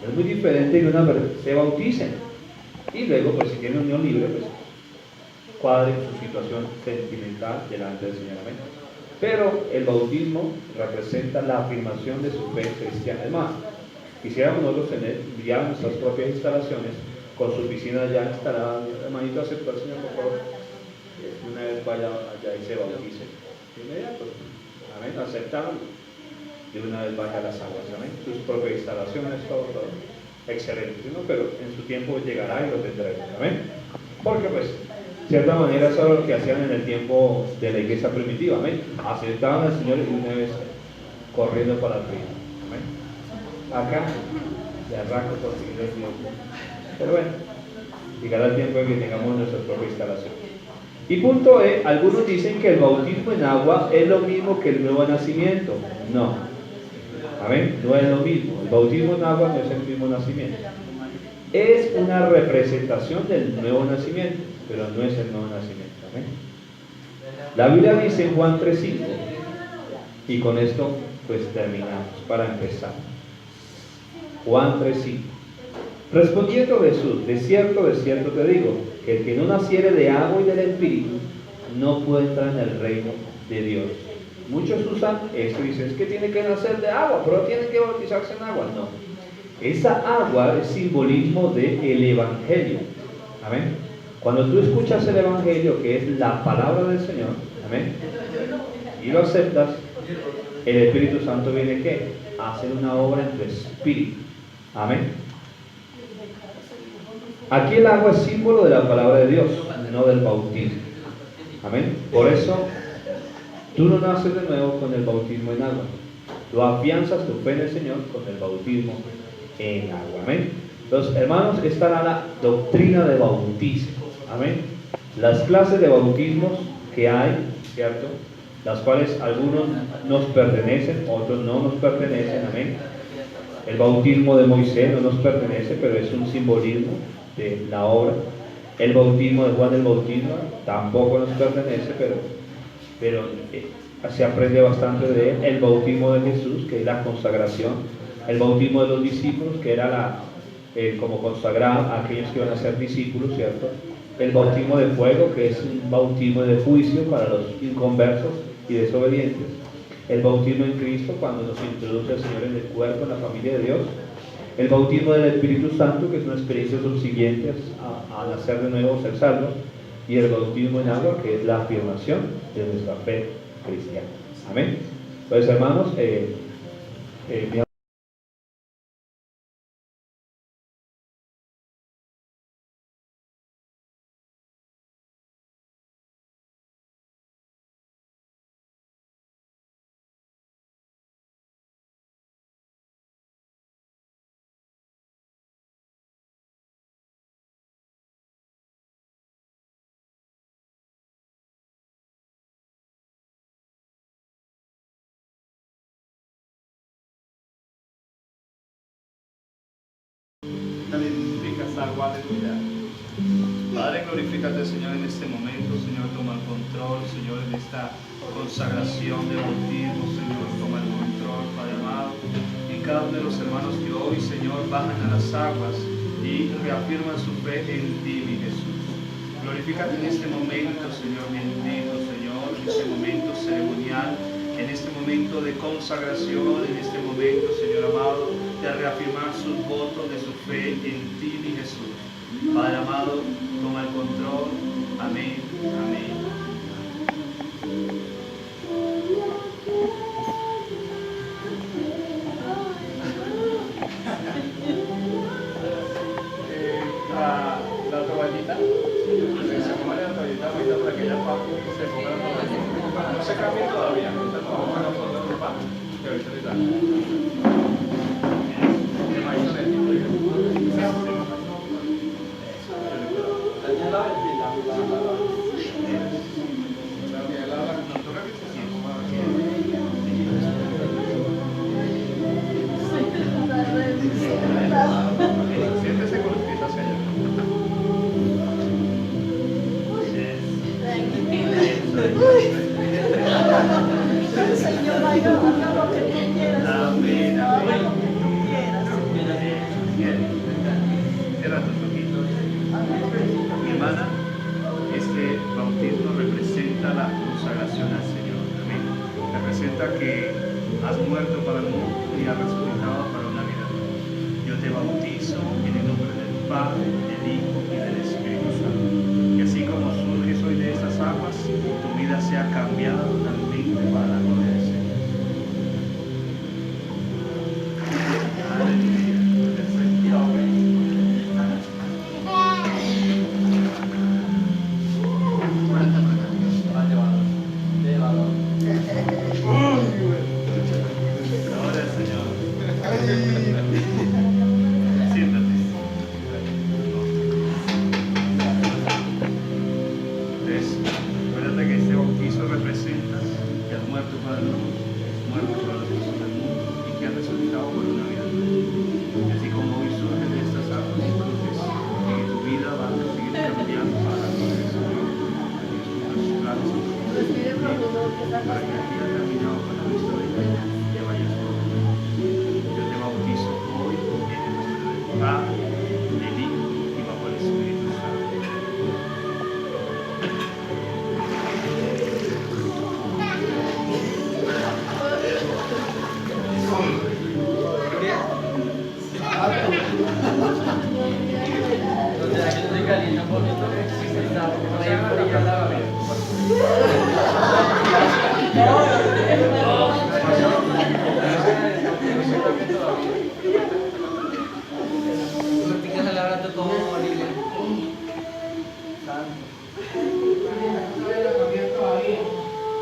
Es muy diferente que una vez se bauticen y luego pues si tiene unión libre pues cuadre su situación sentimental delante del Señor. Amén. Pero el bautismo representa la afirmación de su fe cristiana. Además, quisiéramos nosotros tener ya nuestras propias instalaciones con su piscina ya instalada. Hermanito, acepta al Señor, por favor. Una vez vaya allá y se bautice de inmediato. Amén. Aceptable. De una vez vaya a las aguas. Amén. Sus propias instalaciones, todo. Excelente, ¿no? Pero en su tiempo llegará y lo tendremos. Amén. Porque pues de cierta manera eso es lo que hacían en el tiempo de la iglesia primitiva. Amén. Aceptaban al Señor y una vez corriendo para el río. Amén. Acá de arranco por seguir el Dios. Pero bueno, llegará el tiempo en que tengamos nuestra propia instalación. Y punto E, algunos dicen que el bautismo en agua es lo mismo que el nuevo nacimiento. No. Amén. No es lo mismo. El bautismo en agua no es el mismo nacimiento. Es una representación del nuevo nacimiento, pero no es el nuevo nacimiento. Amén. La Biblia dice en Juan 3:5, y con esto pues terminamos para empezar. Juan 3:5. Respondiendo Jesús: de cierto te digo, que el que no naciere de agua y del Espíritu no puede entrar en el reino de Dios. Muchos usan esto y dicen, es que tiene que nacer de agua, pero tiene que bautizarse en agua. No. Esa agua es simbolismo del Evangelio. Amén. Cuando tú escuchas el Evangelio, que es la palabra del Señor, amén, y lo aceptas, el Espíritu Santo viene ¿qué? A hacer una obra en tu espíritu. Amén. Aquí el agua es símbolo de la palabra de Dios, no del bautismo. Amén. Por eso, tú no naces de nuevo con el bautismo en agua. Tú afianzas tu fe en el Señor con el bautismo en agua. Amén. Entonces, hermanos, esta era la doctrina de bautismo. Amén. Las clases de bautismos que hay, ¿cierto? Las cuales algunos nos pertenecen, otros no nos pertenecen. Amén. El bautismo de Moisés no nos pertenece, pero es un simbolismo de la obra. El bautismo de Juan el Bautista tampoco nos pertenece, pero se aprende bastante de él. El bautismo de Jesús, que es la consagración. El bautismo de los discípulos, que era como consagrar a aquellos que iban a ser discípulos, ¿cierto? El bautismo de fuego, que es un bautismo de juicio para los inconversos y desobedientes. El bautismo en Cristo, cuando nos introduce el Señor en el cuerpo, en la familia de Dios. El bautismo del Espíritu Santo, que es una experiencia subsiguiente a nacer de nuevo, ser salvos. Y el bautismo en agua, que es la afirmación de nuestra fe cristiana. Amén. Entonces, hermanos, Algo, aleluya. Padre, glorifícate, Señor, en este momento. Señor, toma el control, Señor, en esta consagración de bautismo. Señor, toma el control, Padre amado, y cada uno de los hermanos que hoy, Señor, bajan a las aguas y reafirman su fe en ti, mi Jesús. Glorifícate en este momento, Señor bendito, Señor, en este momento ceremonial, en este momento de consagración, en este momento, Señor amado, de reafirmar sus votos de su fe en ti, mi Jesús. Padre amado, toma el control. Amén, amén. La toallita, se pone la toallita ahorita para que ella se ponga la toallita. No se cambie todavía, ahorita no vamos a poner ropa, que ahorita siéntese con los pies hacia allá. Señor, haga lo que tú quieras. Amén, amén. Lo que tú quieras. Bien. Cierra tus ojitos. Mi hermana, este bautismo representa la consagración al Señor. Amén. Representa que has muerto para el mundo y has resucitado para una vida nueva. Yo te bautizo en el nombre del Padre, del Hijo y del Espíritu Santo. Y así como surges hoy de estas aguas, tu vida sea cambiada totalmente para la gloria del Señor. Aleluya. Perfecto. Ahora el Señor. Siéntate. Entonces, acuérdate que este bautizo representa que has muerto para el mundo, muerto para los cosas del mundo y que has resucitado por una vida nueva. Y así como hoy surgen de estas aguas, entonces que tu vida va a seguir cambiando para la gloria del Señor. Para que el día terminado con la historia te vayas con Yo te bautizo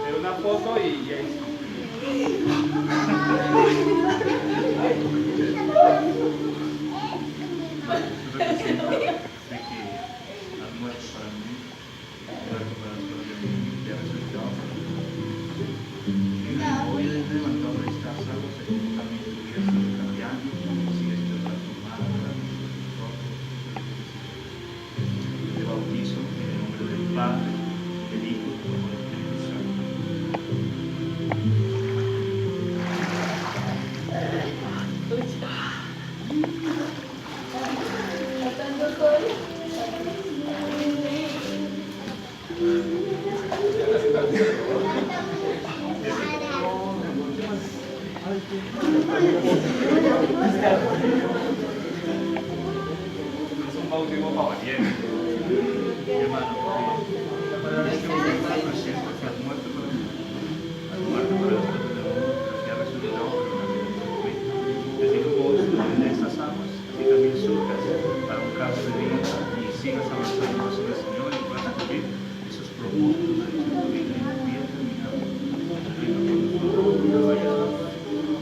Es una foto y ahí. Representa de que has muerto para mí, muerto para nosotros y te has resucitado para nosotros. Y hoy he levantado de estas aguas en también tu vida sigue cambiando, sigues siendo transformada para nosotros. Te bautizo en el nombre del Padre, del Hijo y del Espíritu Santo. Es un bautismo para valientes, hermano. Presente que has muerto para nosotros, has muerto para nosotros del mundo, pero que has resucitado para nosotros. Así como vos en estas aguas, así también surcas para un caso de vida y sigas avanzando hacia el Señor y puedas cumplir esos propósitos de tu vida y tu vida terminada. Y no con nosotros, no vayas a aguas,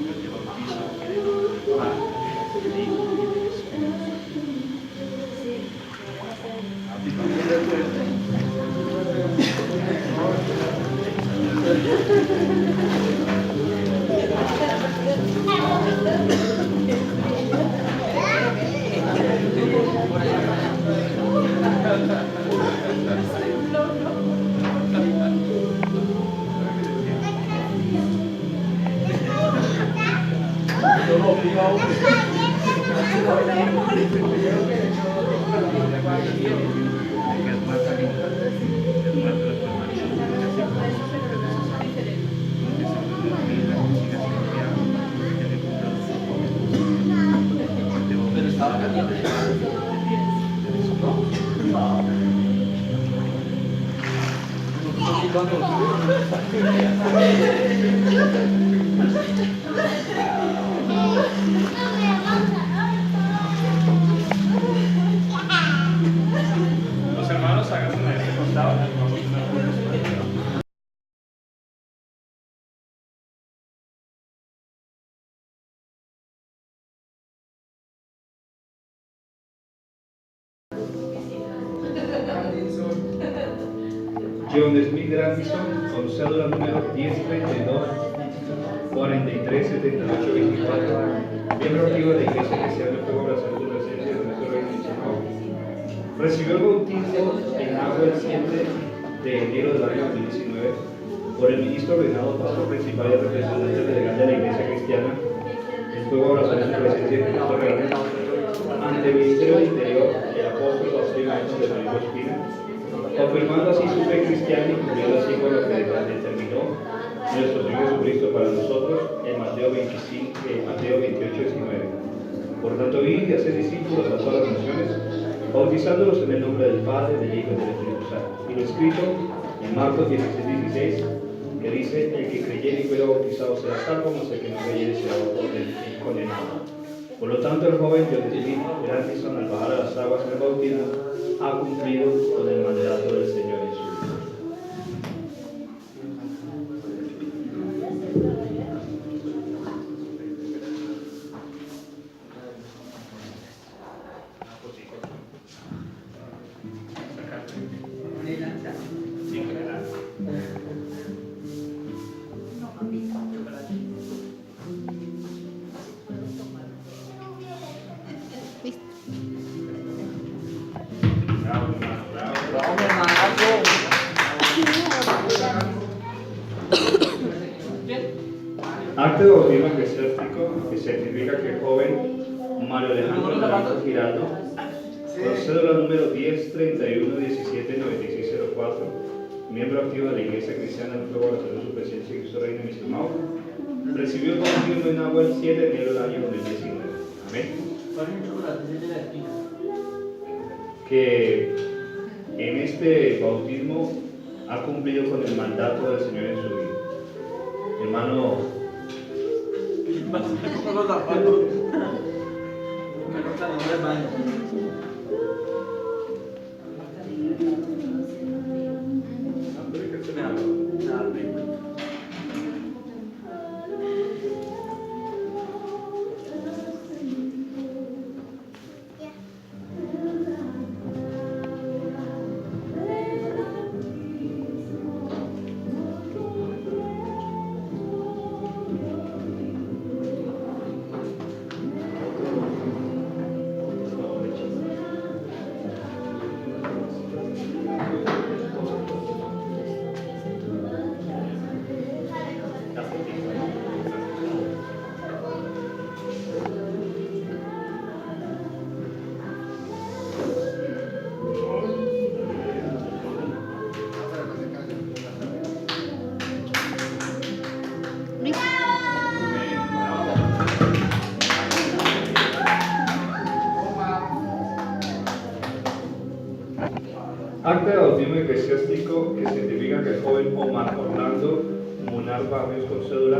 yo te bautizo en el nombre del Padre, del Hijo y del Espíritu Santo. Los hermanos háganse a este costado. Vamos a una oración. John Smith Grandison, con cédula número 1032 437824, miembro activo de la Iglesia Cristiana de Fuego para Salud y Presencia de nuestro Rey y Señor. Recibió el bautismo en agua el 7 de enero del año 2019 por el ministro ordenado pastor principal y representante legal de la Iglesia Cristiana en Fuego para Salud y Presencia de nuestro Rey, ante el Ministerio del Interior, el apóstol pastor y maestro de Manuel Espina, confirmando así su fe cristiana y cumpliendo así con lo que determinó nuestro Señor Jesucristo para nosotros en Mateo 28:19. Por tanto, id y haced discípulos a todas las naciones, bautizándolos en el nombre del Padre, del Hijo y del Espíritu Santo. Y lo escrito en Marcos 16:16, que dice: el que creyere y fuera bautizado será salvo, mas el que no creyere será condenado. Por lo tanto, el joven John Smith Grandison, al bajar a las aguas en el bautismo, ha cumplido con el mandato del Señor en su vida. Acto de bautismo eclesiástico que certifica que el joven Mario Alejandro Naranjo Giraldo, con cédula número 1031179604, miembro activo de la Iglesia Cristiana en Fuego para su presencia y Cristo Reino en Misimao, recibió el bautismo en agua el 7 de enero del año 2019. Amén. Que en este bautismo ha cumplido con el mandato del Señor en su vida. Hermano los zapatos. Me gustan los tres baños. Acta de bautismo eclesiástico que certifica que el joven Omar Orlando Munar Barrios con cédula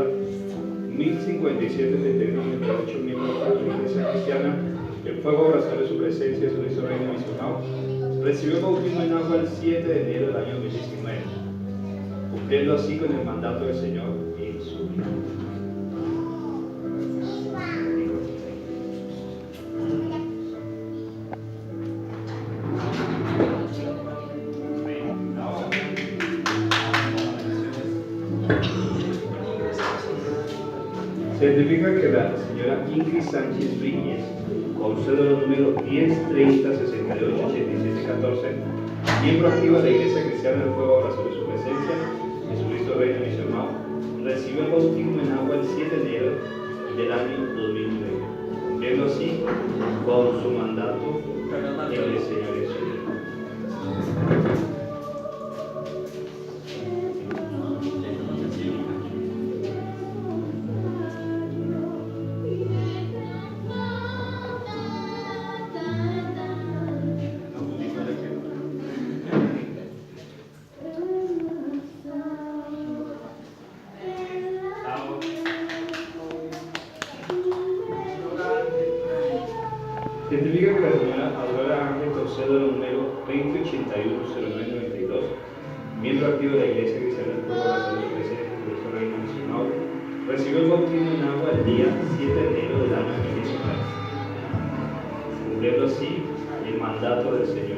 1057-31-28 miembros de la Iglesia Cristiana, el fuego abrazar de su presencia, su Cristo Reino misionado, recibió el bautismo en agua el 7 de enero del año 2019, cumpliendo así con el mandato del Señor en su vida. Certifica que la señora Ingrid Sánchez Riñez, con cédula número 1030-68-8714, miembro activa de la Iglesia Cristiana del Fuego Abrazar de su presencia, Jesucristo Reino misionado, recibió el bautismo en agua el 7 de enero del año 2009, cumpliendo así con su mandato en el Señor Jesús. Certifica que la señora Aurora Ángel, con cédula número 2081-0992, miembro activo de la Iglesia Cristiana del Fuego Abrazar de su presencia, Jesucristo Reino misionado, recibió el bautismo en agua el día 7 de enero del año 2019, cumpliendo así el mandato del Señor